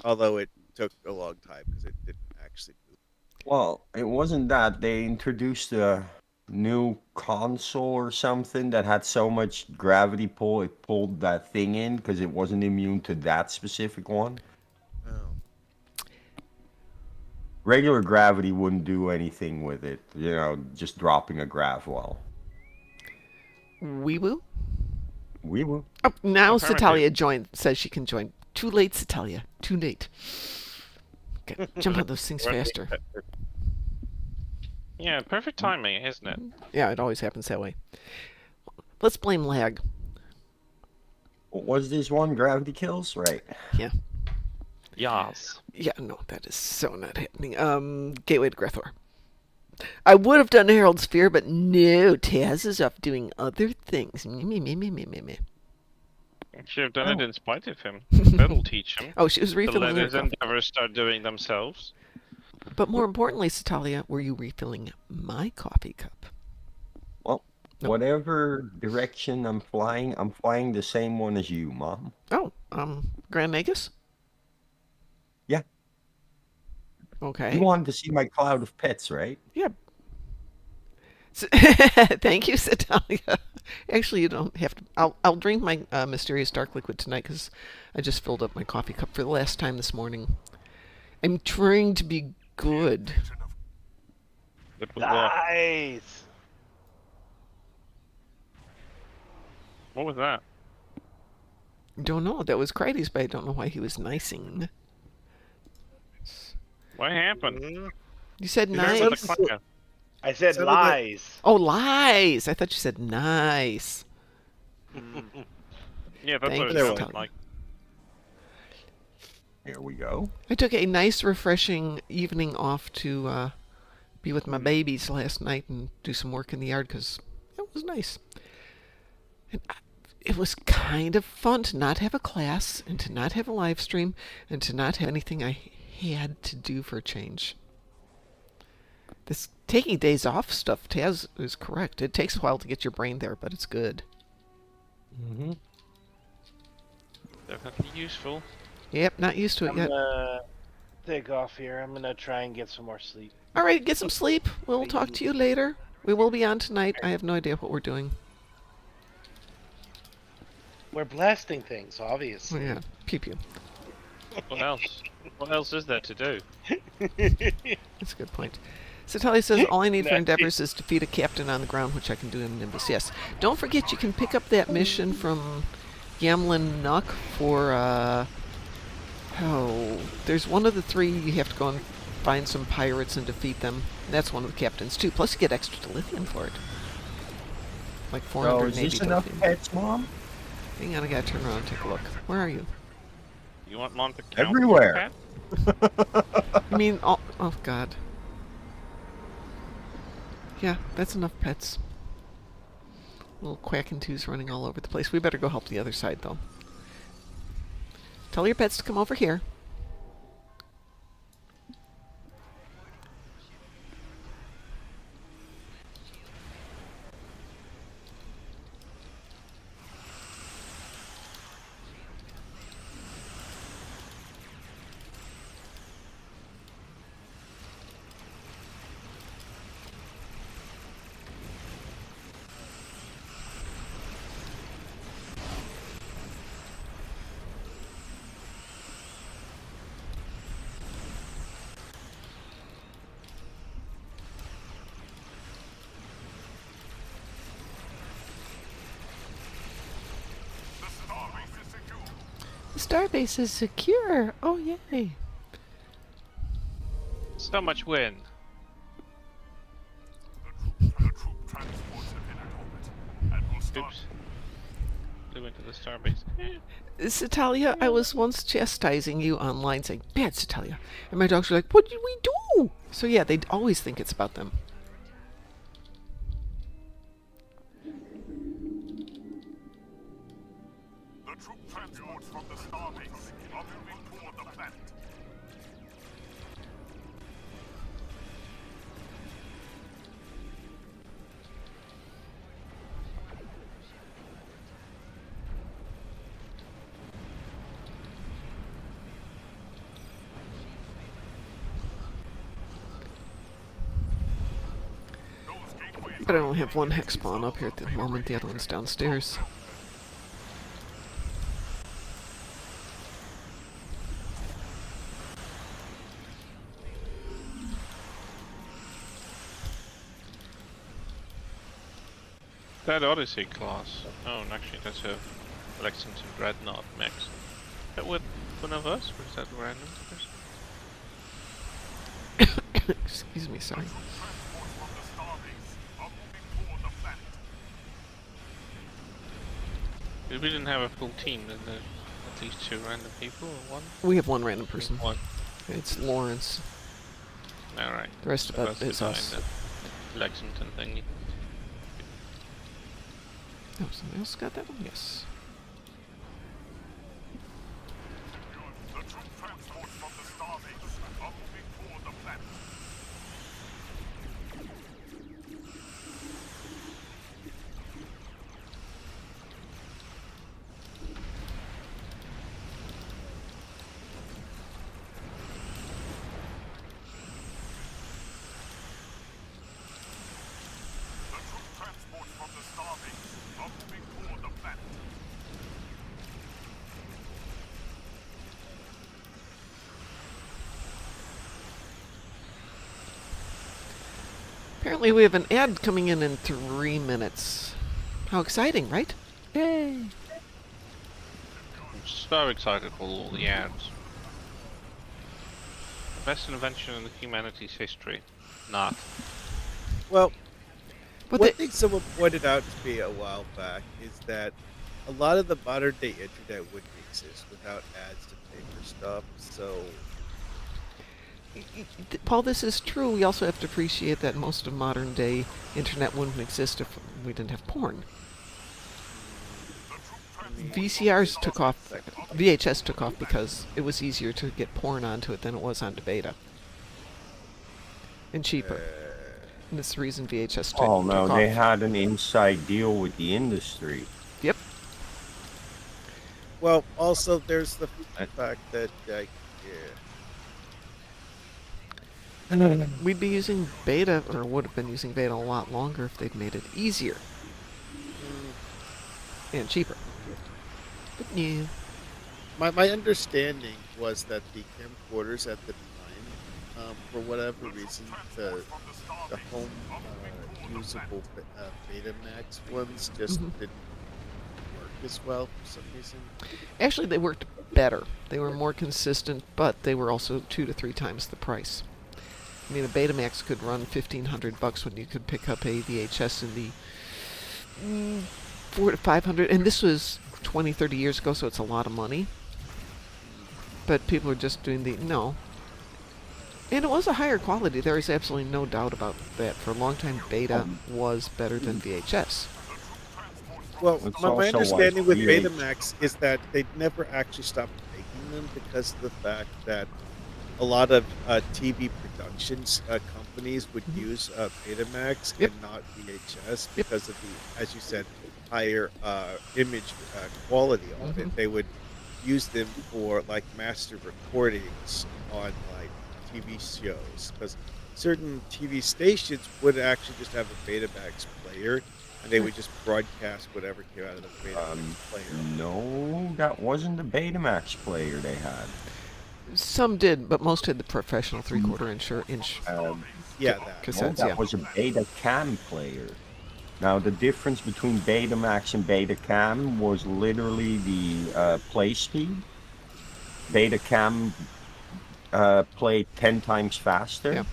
A: Although it took a long time because it didn't actually move.
C: Well, it wasn't that. They introduced a new console or something that had so much gravity pull, it pulled that thing in because it wasn't immune to that specific one.
A: Oh.
C: Regular gravity wouldn't do anything with it, just dropping a grav well.
B: Wee woo?
C: We will.
B: Oh, now
D: Affirmative.
B: Satalia says she can join. Too late, Satalia. Too late. Okay, jump on those things faster.
D: Yeah, perfect timing, isn't it?
B: Yeah, it always happens that way. Let's blame lag.
C: Was this one gravity kills? Right.
B: Yeah.
D: Yes.
B: Yeah, no, that is so not happening. Gateway to Grethor. I would have done Herald Sphere, but no, Taz is off doing other things. Me.
D: Should have done it in spite of him. That'll teach him.
B: Oh, she was
D: To
B: refilling
D: let
B: her
D: his
B: coffee.
D: endeavors start doing themselves.
B: But more importantly, Satalia, were you refilling my coffee cup?
C: Well,
B: No.
C: whatever direction I'm flying the same one as you, Mom.
B: Oh, Grand Nagus?
C: Yeah.
B: Okay.
C: You wanted to see my cloud of pets, right?
B: Yeah. Thank you, Satalia. Actually, you don't have to. I'll drink my mysterious dark liquid tonight because I just filled up my coffee cup for the last time this morning. I'm trying to be good.
D: Good with luck.
F: Nice.
D: What was that?
B: Don't know. That was Crides, but I don't know why he was nicing.
D: What happened?
F: Mhm.
B: You said
A: There's
B: nice.
A: some-
D: Clacker.
F: I said
A: Sounded like-
F: lies.
B: Oh, lies. I thought you said nice.
D: Yeah, that's
B: Thank
D: what it
B: you,
D: sounded
B: Satalia.
D: like.
C: Here we go.
B: I took a nice, refreshing evening off to be with my babies last night and do some work in the yard because it was nice. And it was kind of fun to not have a class and to not have a live stream and to not have anything I had to do for a change. This taking days off stuff, Taz is correct. It takes a while to get your brain there, but it's good.
E: Mm-hmm.
D: Definitely useful.
B: Yep, not used to it
F: I'm
B: yet.
F: gonna take off here. I'm gonna try and get some more sleep.
B: All right, get some sleep. We'll talk to you later. We will be on tonight. I have no idea what we're doing.
F: We're blasting things,
B: Oh,
F: obviously.
B: yeah, pew pew.
D: What else? What else is there to do?
B: That's a good point. Satalia says, all I need for
F: Nice.
B: endeavors is defeat a captain on the ground, which I can do in Nimbus. Yes. Don't forget, you can pick up that mission from Gamlin Nuck for, there's one of the 3 you have to go and find some pirates and defeat them. And that's one of the captains, too. Plus, you get extra dilithium for it. Like
C: So
B: 480
C: is this enough
B: dilithium.
C: pets, Mom?
B: Hang on, I gotta turn around and take a look. Where are you?
D: You want Mom to count
C: Everywhere.
D: your cat?
B: You mean, oh God. Yeah, that's enough pets. Little quackentoo's running all over the place. We better go help the other side, though. Tell your pets to come over here. The starbase is secure. Oh, yay.
D: So much wind. Oops. Flew into the starbase.
B: Satalia, I was once chastising you online saying, bad Satalia. And my dogs were like, what did we do? So yeah, they always think it's about them.
G: The troop transports from the starbase are moving toward the planet.
B: But I only have one hex spawn up here at the moment. The other one's downstairs.
D: That Odyssey class. Oh, and actually that's a Lexington Dreadnought mix. Is that with one of us, or is that random?
B: Excuse me, sorry.
G: Transports from the starbase are moving toward the planet.
D: If we didn't have a full team, then there's at least 2 random people, or 1?
B: We have one random person.
D: 1.
B: It's Lawrence.
D: Alright.
B: The rest of
D: So
B: it
D: that's
B: is
D: behind
B: us.
D: the Lexington thingy.
B: Oh, somebody else got that one? Yes.
G: The troop transports from the starbase are moving toward the planet. The troop transports from the starbase are moving toward the planet.
B: Apparently we have an ad coming in 3 minutes. How exciting, right? Yay!
D: I'm so excited for all the ads. The best invention in humanity's history. Not.
A: Well,
B: But
A: one
B: they,
A: thing someone pointed out to me a while back is that a lot of the modern day internet wouldn't exist without ads to pay for stuff. So
B: Paul, this is true. We also have to appreciate that most of modern day internet wouldn't exist if we didn't have porn. VCRs took off, VHS took off because it was easier to get porn onto it than it was onto beta. And cheaper. And that's the reason VHS
C: Oh no,
B: took
C: they
B: off.
C: had an inside deal with the industry.
B: Yep.
A: well, also there's the fact that
B: We'd be using beta, or would have been using beta a lot longer if they'd made it easier. And cheaper. But yeah.
A: My understanding was that the camcorders at the time, for whatever reason, the home usable Betamax ones just
B: Hmm.
A: didn't work as well for some reason.
B: Actually, they worked better. They were more consistent, but they were also 2 to 3 times the price. I mean, a Betamax could run $1,500 when you could pick up a VHS in the 400 to 500, and this was 20, 30 years ago, so it's a lot of money. But people are just doing the no. And it was a higher quality. There is absolutely no doubt about that. For a long time, Beta
C: Um,
B: was better than VHS.
A: Well,
C: it's
A: my
C: also like
A: understanding with
C: VH.
A: Betamax is that they never actually stopped making them because of the fact that a lot of TV productions companies would
B: Mhm.
A: use Betamax
B: Yep.
A: and not VHS
B: Yep.
A: because of the, as you said, higher image quality on it.
B: Hmm.
A: They would use them for like master recordings on like TV shows because certain TV stations would actually just have a Betamax player and they
B: Right.
A: would just broadcast whatever came out of the Betamax player on it.
C: No, that wasn't the Betamax player they had.
B: Some did, but most had the professional three
C: Mm,
B: quarter inch
C: Um,
A: Yeah, that.
C: no,
B: cassettes.
C: that
B: Yeah.
C: was a Betacam player. Now, the difference between Betamax and Betacam was literally the play speed. Betacam played 10 times
B: Yeah.
C: faster.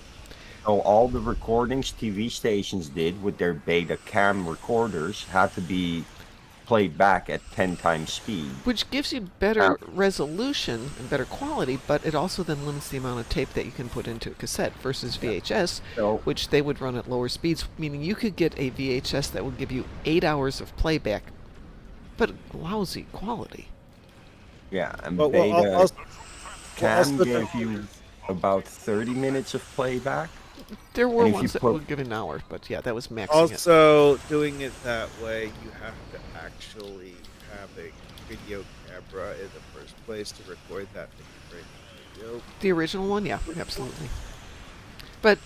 C: So all the recordings TV stations did with their Betacam recorders had to be played back at 10 times speed.
B: Which gives you
C: Now,
B: better resolution and better quality, but it also then limits the amount of tape that you can put into a cassette versus
C: yeah,
B: VHS,
C: so
B: which they would run at lower speeds, meaning you could get a VHS that would give you 8 hours of playback, but lousy quality.
C: yeah, and
A: But
C: Betacam
A: also
C: gave you about 30 minutes of playback.
B: There were
C: And if you
B: ones that
C: put
B: would give an hour, but yeah, that was maxing it.
A: Also, doing it that way, you have to actually have a video camera in the first place to record that many frames of video.
B: The original one, yeah, absolutely. But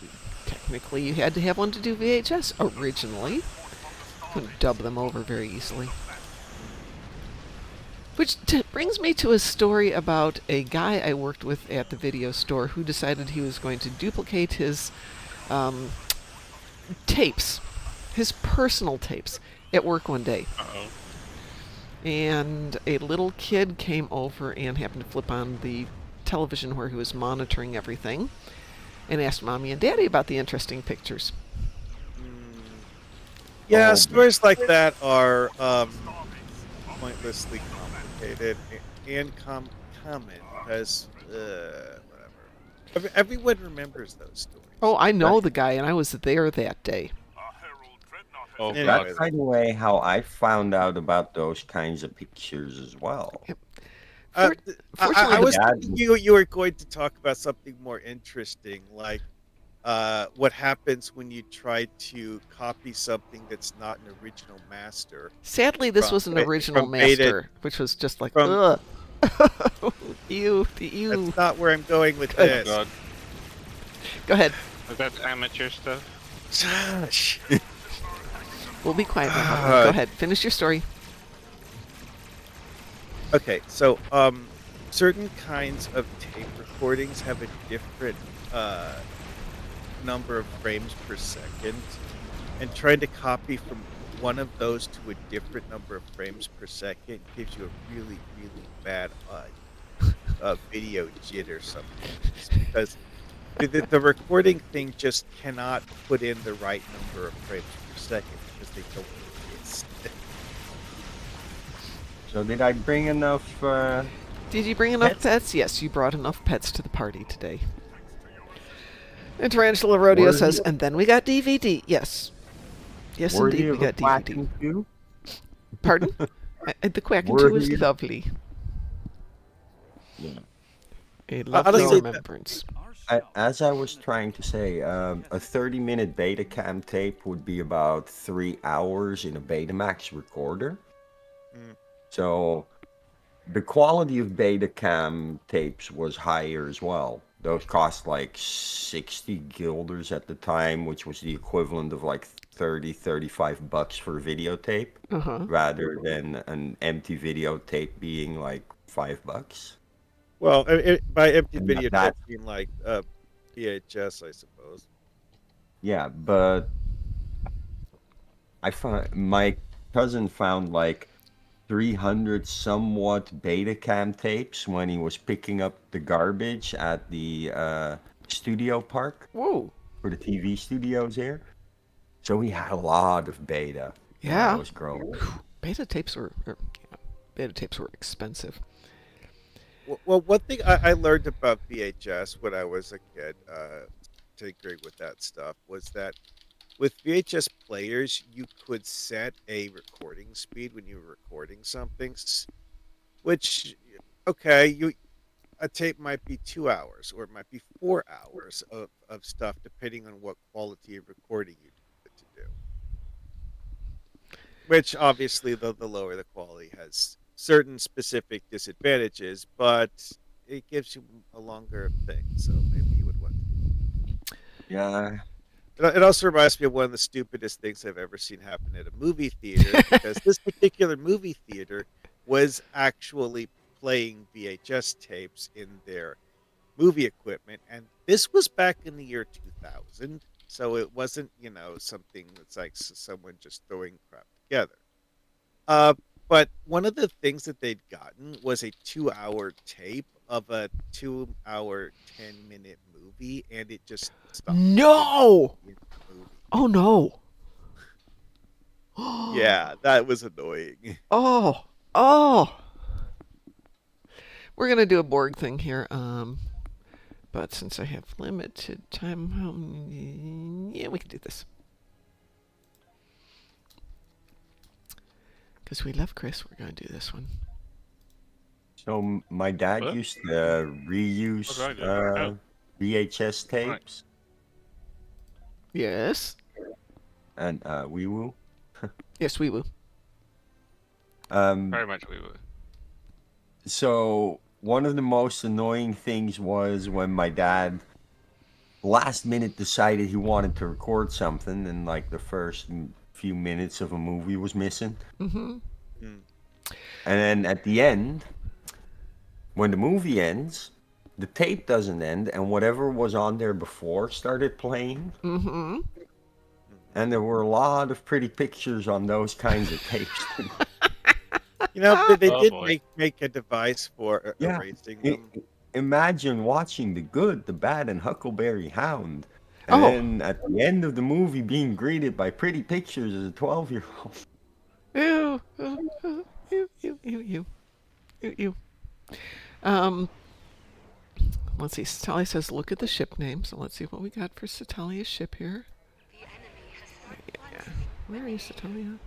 B: technically, you had to have one to do VHS originally. Couldn't dub them over very easily. Which brings me to a story about a guy I worked with at the video store who decided he was going to duplicate his um, tapes, his personal tapes, at work one day.
D: Uh-oh.
B: And a little kid came over and happened to flip on the television where he was monitoring everything and asked Mommy and Daddy about the interesting pictures.
A: Mm, yeah,
C: oh,
A: stories like that are pointlessly complicated and common because whatever. Everyone remembers those
B: Oh,
A: stories.
B: I
C: that,
B: know the guy, and I was there that day.
G: A herald dreadnought
D: Oh
G: has
D: god.
C: that's
A: Anyway,
C: by the way how I found out about those kinds of pictures as well.
B: Yep.
A: Uh,
B: For,
A: th-
B: fortunately,
A: I
C: My
B: the
A: was
C: dad,
A: thinking you were going to talk about something more interesting, like what happens when you try to copy something that's not an original master
B: sadly this
A: from
B: was an original
A: from beta
B: master, which was just like
A: from.
B: ugh. Ew, the
A: That's
B: ew.
A: not where I'm going with
B: Good.
D: Oh
A: this.
D: god.
B: Go ahead.
D: Is that amateur stuff?
A: Gosh.
B: We'll be quiet now. Go ahead. Finish your story.
A: Okay, so certain kinds of tape recordings have a different uh number of frames per second, and trying to copy from one of those to a different number of frames per second gives you a really, really bad video jitter sometimes because the recording thing just cannot put in the right number of frames per second because they don't exist.
C: so did I bring enough
B: Did you bring enough
C: pets
B: pets? Yes, you brought enough pets to the party today. And Tarantula Rodeo
C: worthy
B: says, and then we got DVD. Yes. Yes,
C: worthy
B: indeed, we
C: of a
B: got DVD.
C: quacking too?
B: Pardon? The Quacking 2
C: Worthy
B: is
C: of,
B: lovely.
C: yeah.
B: A lovely
A: Honestly,
B: remembrance.
C: As I was trying to say, a 30-minute Betacam tape would be about 3 hours in a Betamax recorder.
A: mm,
C: So the quality of Betacam tapes was higher as well. Those cost like 60 guilders at the time, which was the equivalent of like $35 for videotape rather than an empty videotape being like $5.
A: Well, by empty
C: And
A: videotape being like VHS, I suppose.
C: yeah, but I found my cousin found like 300 somewhat Betacam tapes when he was picking up the garbage at the studio park
B: Whoa.
C: for the TV studios here. So we had a lot of beta when I
B: Yeah.
C: was growing.
B: Beta tapes were expensive.
A: Well, one thing I learned about VHS when I was a kid, tinkering with that stuff, was that with VHS players, you could set a recording speed when you were recording something, which, okay, a tape might be 2 hours or it might be 4 hours of stuff, depending on what quality of recording you want it to do. Which obviously, the lower the quality has certain specific disadvantages, but it gives you a longer thing, so maybe you would want to.
C: Yeah.
A: It also reminds me of one of the stupidest things I've ever seen happen at a movie theater, because this particular movie theater was actually playing VHS tapes in their movie equipment, and this was back in the year 2000, so it wasn't, something that's like someone just throwing crap together. Uh, but one of the things that they'd gotten was a 2-hour tape of a 2-hour, 10-minute movie, and it just stopped.
B: No! Oh no!
A: Yeah, that was annoying.
B: Oh! We're gonna do a Borg thing here, but since I have limited time, yeah, we can do this. Because we love Chris, we're gonna do this one.
C: So my dad
D: What?
C: used to reuse
D: What do I do?
C: VHS tapes
B: Yes.
C: and Wee Woo.
B: Yes, we will.
D: Very much we would.
C: So one of the most annoying things was when my dad last minute decided he wanted to record something and like the first few minutes of a movie was missing.
B: Mm-hmm.
A: Mm.
C: And then at the end, when the movie ends, the tape doesn't end and whatever was on there before started playing.
B: Mm-hmm.
C: And there were a lot of pretty pictures on those kinds of tapes.
A: They
D: Oh,
A: did
D: boy.
A: make a device for
C: Yeah.
A: erasing them.
C: Imagine watching The Good, the Bad, and Huckleberry Hound. And
B: Oh.
C: then at the end of the movie being greeted by pretty pictures as a 12-year-old.
B: Ew. Ew. Let's see. Satalia says, look at the ship name. So let's see what we got for Satalia's ship here. Yeah. Where are you, Satalia?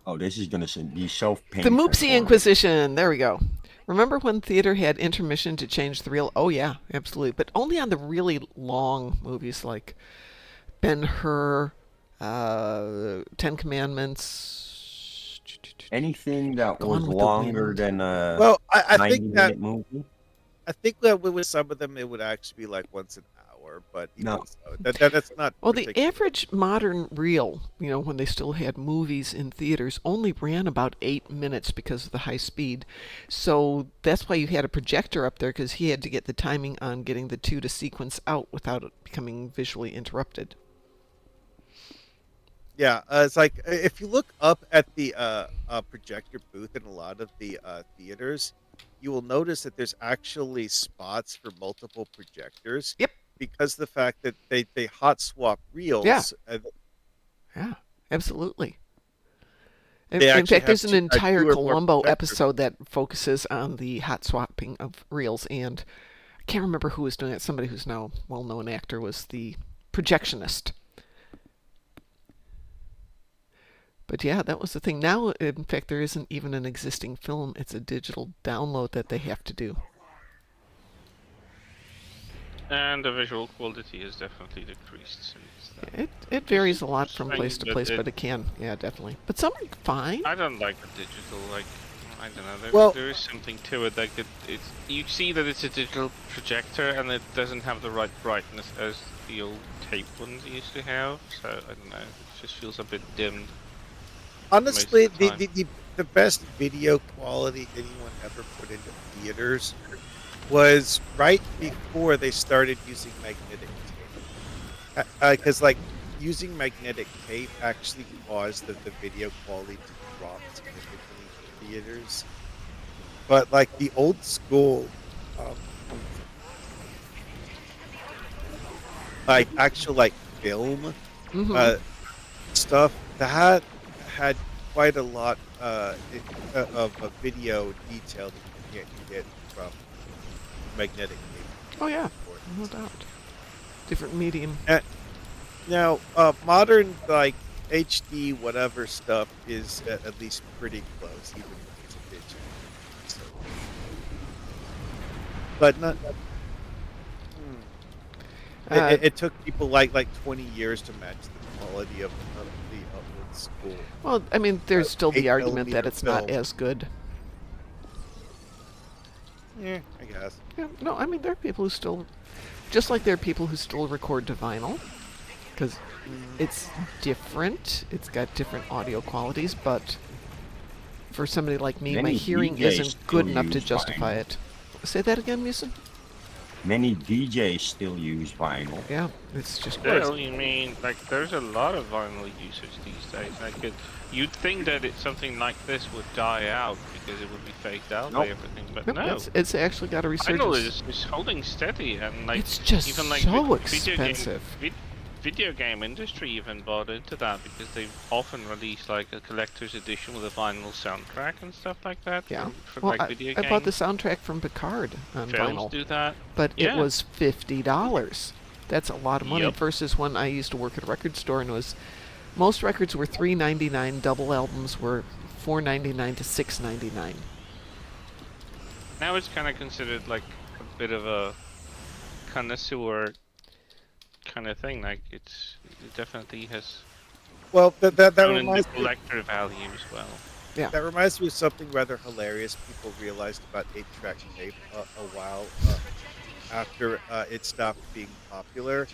C: Oh, this is going to be so
B: The
C: painful.
B: Moopsy Inquisition. There we go. Remember when theater had intermission to change the reel? Oh, yeah, absolutely. But only on the really long movies like Ben-Hur, Ten Commandments.
C: Anything that
B: Gone
C: was
B: with the
C: longer
B: Wind.
C: than a
A: Well, I think
C: 90-minute movie.
A: I think that with some of them it would actually be like once an hour, but even
C: No.
A: so, that's not.
B: Well, the
A: particular.
B: average modern reel, when they still had movies in theaters, only ran about 8 minutes because of the high speed. So that's why you had a projector up there, because he had to get the timing on getting the two to sequence out without it becoming visually interrupted.
A: Yeah, it's like if you look up at the projector booth in a lot of the theaters, you will notice that there's actually spots for multiple projectors.
B: Yep.
A: Because the fact that they hot swap reels.
B: Yeah.
A: And
B: Yeah, absolutely.
A: They
B: In
A: actually
B: fact, there's
A: have
B: an entire
A: 2 or more
B: Columbo
A: projectors.
B: episode that focuses on the hot swapping of reels, and I can't remember who was doing it. Somebody who's now a well-known actor was the projectionist. But yeah, that was the thing. Now, in fact, there isn't even an existing film. It's a digital download that they have to do.
D: And the visual quality has definitely decreased since then.
B: It varies a lot from
D: Strange
B: place to
D: that
B: place,
D: it-
B: but it can. Yeah, definitely. But some are fine.
D: I don't like the digital, I don't know,
A: Well-
D: there is something to it, you see that it's a digital projector and it doesn't have the right brightness as the old tape ones used to have, so I don't know. just feels a bit dimmed.
A: Honestly,
D: the time.
A: the best video quality anyone ever put into theaters was right before they started using magnetic tape. Because like using magnetic tape actually caused the video quality to drop significantly in theaters. But like the old school, um, like actual like film,
B: Mm-hmm.
A: uh, stuff that had quite a lot of a video detail that you can't get from magnetic tape
B: Oh yeah, no
A: recordings.
B: doubt. Different medium.
A: And now, modern like HD whatever stuff is at least pretty close, even when it's a digital. So, but not. Hmm.
B: Uh,
A: It took people like 20 years to match the quality of the old school
B: well, I mean, there's still the
A: 8
B: argument that
A: millimeter
B: it's not
A: film.
B: as good.
A: Yeah, I guess.
B: Yeah, no, I mean, there are people who still, just like there are people who still record to vinyl, because
A: Mm,
B: it's different. It's got different audio qualities, but for somebody like me, my
C: Many
B: hearing
C: DJs
B: isn't good
C: still
B: enough to
C: use
B: justify
C: vinyl.
B: it. Say that again, Musin?
C: Many DJs still use vinyl.
B: Yeah, it's just
D: Still, you mean like there's a lot of vinyl usage these days. You'd think that something like this would die out because it would be phased out by
C: Nope.
D: everything, but
B: Nope,
D: no.
B: it's actually got a
D: Vinyl
B: resurgence.
D: is holding steady, and like
B: It's just
D: even like
B: so
D: video game
B: expensive.
D: video game industry even bought into that because they often release like a collector's edition with a vinyl soundtrack and stuff like that
B: Yeah.
D: for
B: Well,
D: like video
B: I bought the
D: games.
B: soundtrack from Picard on
D: Films
B: vinyl,
D: do that.
B: but it
D: Yeah.
B: was $50. That's a lot of money
D: Yep.
B: versus when I used to work at a record store and most records were $3.99, double albums were $4.99 to $6.99.
D: Now it's kind of considered like a bit of a connoisseur kind of thing. Like it definitely has
A: well, that
D: grown in the
A: reminds me.
D: collector value as well.
B: Yeah.
A: That reminds me of something rather hilarious people realized about 8-track tape a while after it stopped being popular.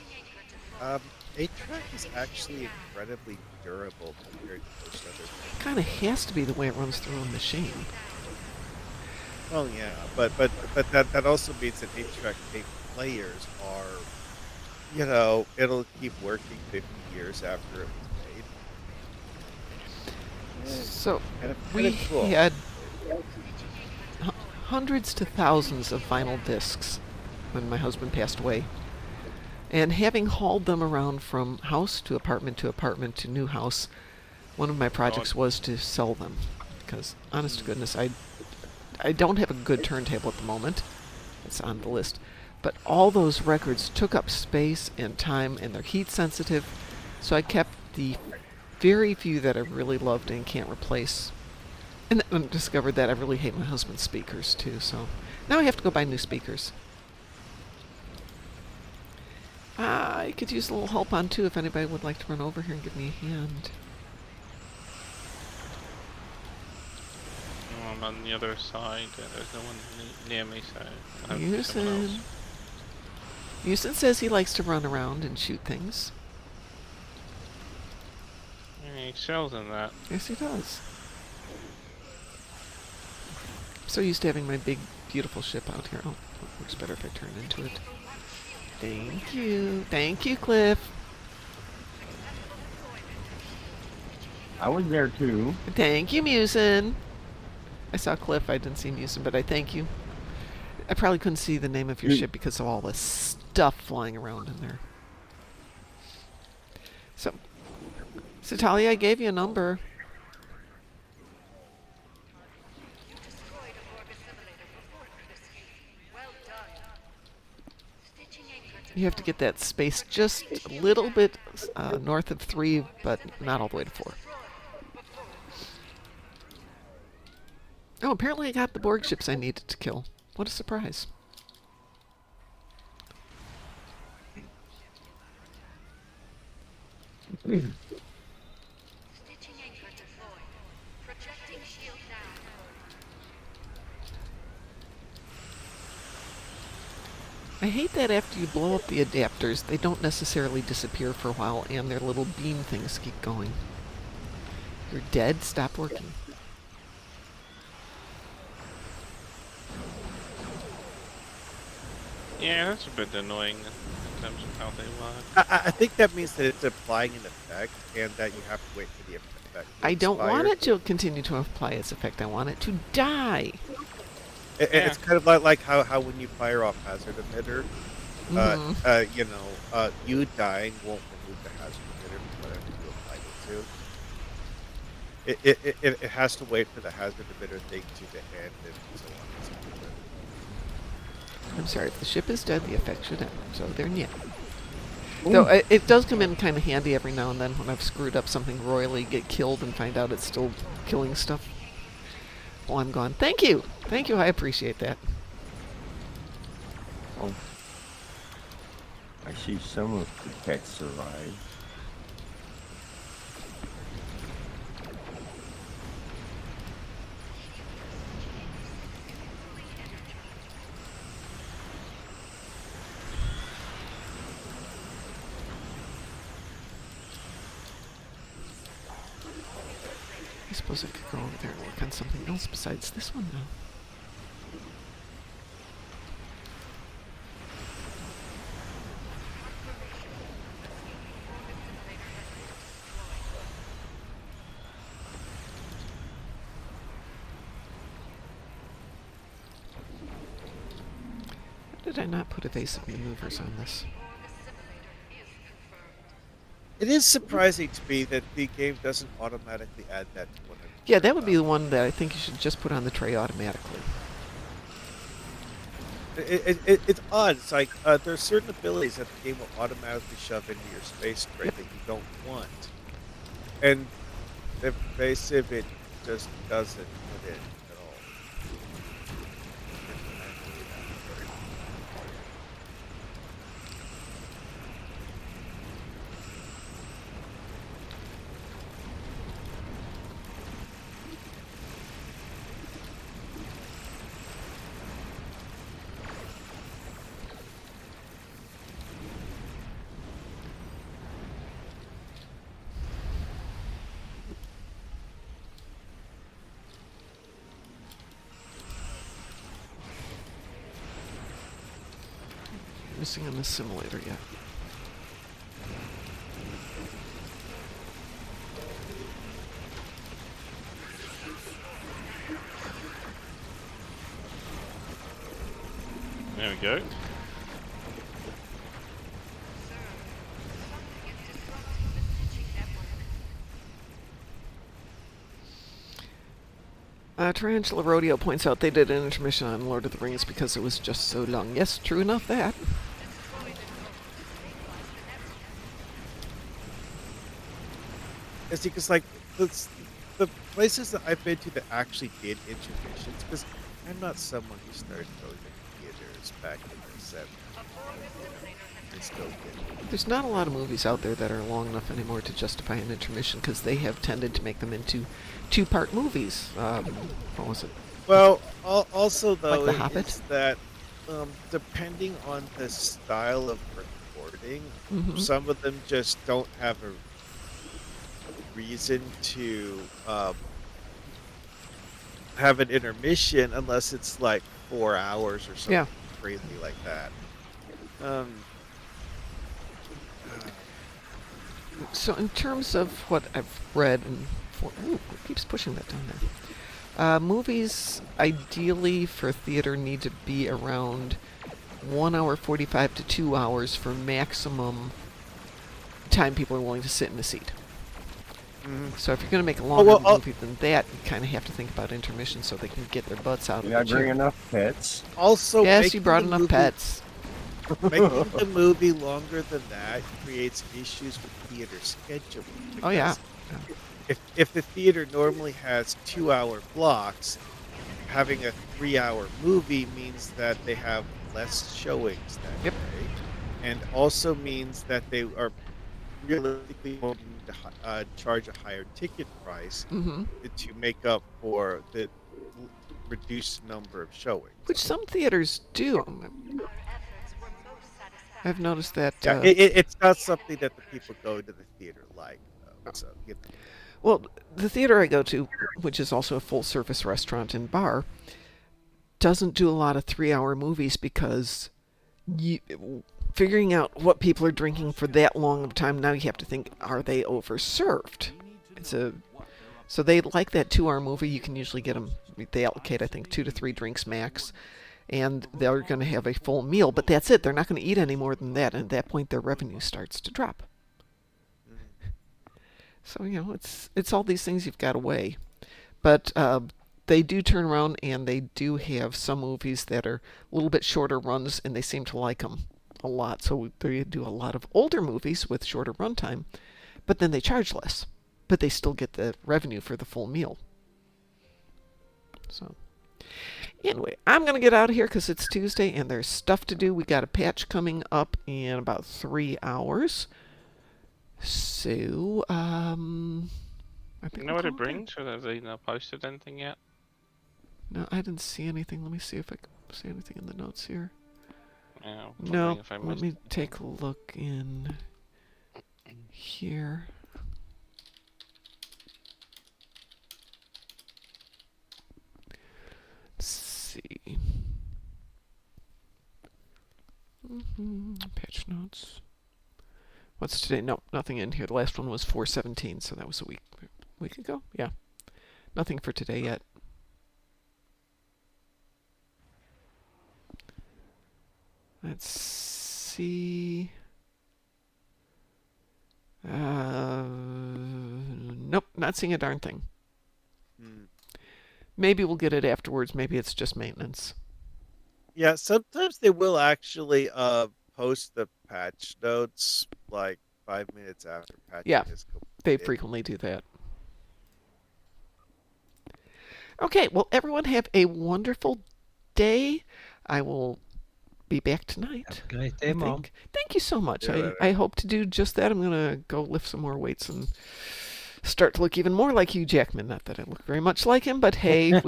A: 8-track is actually incredibly durable compared to most other things.
B: Kind of has to be the way it runs through a machine.
A: Well, yeah, but that also means that 8-track tape players are, it'll keep working 50 years after it was made.
B: So
A: Kind
B: we
A: of cool.
B: had hundreds to thousands of vinyl discs when my husband passed away. And having hauled them around from house to apartment to new house, one of my projects was to sell them. Because, honest to goodness, I don't have a good turntable at the moment. It's on the list. But all those records took up space and time, and they're heat sensitive. So I kept the very few that I really loved and can't replace. And then discovered that I really hate my husband's speakers too. So now I have to go buy new speakers. I could use a little help on too if anybody would like to run over here and give me a hand.
D: I'm on the other side. There's no one near me, so I have to be someone
B: Musin.
D: else.
B: Musin says he likes to run around and shoot things.
D: Yeah, he excels in that.
B: Yes, he does. I'm so used to having my big, beautiful ship out here. Oh, it works better if I turn into it. Thank you. Thank you, Cliff.
C: I was there too.
B: Thank you, Musin. I saw Cliff. I didn't see Musin, but I thank you. I probably couldn't see the name of your ship because of all the stuff flying around in there. So Talia, I gave you a number. You have to get that space just a little bit north of 3, but not all the way to 4. Oh, apparently I got the Borg ships I needed to kill. What a surprise. I hate that after you blow up the adapters, they don't necessarily disappear for a while and their little beam things keep going. You're dead? Stop working.
D: Yeah, that's a bit annoying in terms of how they work.
A: I think that means that it's applying an effect, and that you have to wait for the effect to
B: I don't want
A: expire.
B: it to continue to apply its effect. I want it to die.
D: Yeah.
A: It's kind of like how when you fire off hazard emitter, you dying won't remove the hazard emitter from whatever you applied it to. It has to wait for the hazard emitter thing to end, and so on and so forth.
B: I'm sorry, if the ship is dead, the effect should end. So there, yeah. Though it does come in kind of handy every now and then when I've screwed up something royally, get killed, and find out it's still killing stuff while I'm gone. Thank you! Thank you, I appreciate that.
C: Oh. I see some of the pets survive.
B: I suppose I could go over there and work on something else besides this one now. How did I not put evasive maneuvers on this?
A: It is surprising to me that the game doesn't automatically add that to one of
B: Yeah, that would be the one that I think you should just put on the tray automatically.
A: It's odd. It's like there are certain abilities that the game will automatically shove into your space tray that you don't want, and evasive it just doesn't put in at all.
B: Missing on the simulator yet.
D: There we go.
B: Tarantula Rodeo points out they did an intermission on Lord of the Rings because it was just so long. Yes, true enough that.
A: It's because like the places that I've been to that actually did intermissions, because I'm not someone who started going to theaters back in the 70s. I still did.
B: There's not a lot of movies out there that are long enough anymore to justify an intermission because they have tended to make them into two-part movies. What was it?
A: Well, also though,
B: Like The Hobbit?
A: is that depending on the style of recording, some of them just don't have a reason to have an intermission unless it's like 4 hours or something
B: Yeah.
A: crazy like that.
B: So in terms of what I've read and ooh, it keeps pushing that down there. Movies ideally for theater need to be around 1 hour 45 to 2 hours for maximum time people are willing to sit in a seat. So if you're going to make a longer movie than that, you kind of have to think about intermission so they can get their butts out of
C: Did I
B: the chair.
C: bring enough pets?
A: Also,
B: Yes, you brought enough pets.
A: Making the movie longer than that creates issues with theater scheduling.
B: Oh yeah.
A: If the theater normally has 2-hour blocks, having a 3-hour movie means that they have less showings that
B: Yep.
A: day, and also means that they are realistically going to charge a higher ticket price to make up for the reduced number of showings.
B: Which some theaters do. I've noticed that.
A: Yeah, it's not something that the people going to the theater like, though. So
B: Well, the theater I go to, which is also a full-service restaurant and bar, doesn't do a lot of 3-hour movies because figuring out what people are drinking for that long of time, now you have to think, are they overserved? So they like that 2-hour movie. You can usually get them. They allocate, I think, 2 to 3 drinks max, and they're going to have a full meal. But that's it. They're not going to eat any more than that, and at that point, their revenue starts to drop. So it's all these things you've got to weigh. But they do turn around and they do have some movies that are a little bit shorter runs, and they seem to like them a lot. So they do a lot of older movies with shorter runtime, but then they charge less. But they still get the revenue for the full meal. So anyway, I'm going to get out of here because it's Tuesday and there's stuff to do. We got a patch coming up in about 3 hours. So, I think
D: You know what it brings, or have they not posted anything yet?
B: No, I didn't see anything. Let me see if I can see anything in the notes here.
D: Yeah,
B: No, let me take a look in here. Let's see. Patch notes. What's today? No, nothing in here. The last one was 4/17, so that was a week ago. Yeah, nothing for today yet. Let's see. Nope, not seeing a darn thing. Maybe we'll get it afterwards. Maybe it's just maintenance.
A: Yeah, sometimes they will actually post the patch notes like 5 minutes after patching is completed.
B: They frequently do that. Okay, well, everyone have a wonderful day. I will be back tonight.
E: Great day, Mom.
B: Thank you so much.
A: Yeah,
B: I hope to do just that. I'm going to go lift some more weights and start to look even more like Hugh Jackman. Not that I look very much like him, but hey,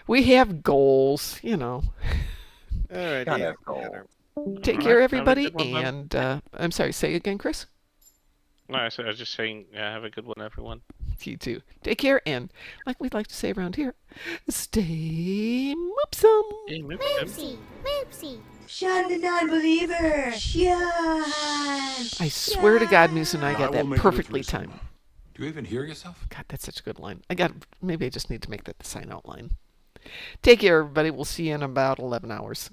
B: we have goals,
A: All right, yeah.
B: Take care, everybody, and I'm sorry, say again, Chris?
D: No, I was just saying, have a good one, everyone.
B: You too. Take care, and like we'd like to say around here, stay moopsome.
D: Hey,
H: Moopsy, Moopsy. Shun the non-believer. Shun.
B: I swear to God, Moose and I got that perfectly timed.
I: Do you even hear yourself?
B: God, that's such a good line. Maybe I just need to make that the sign out line. Take care, everybody. We'll see you in about 11 hours.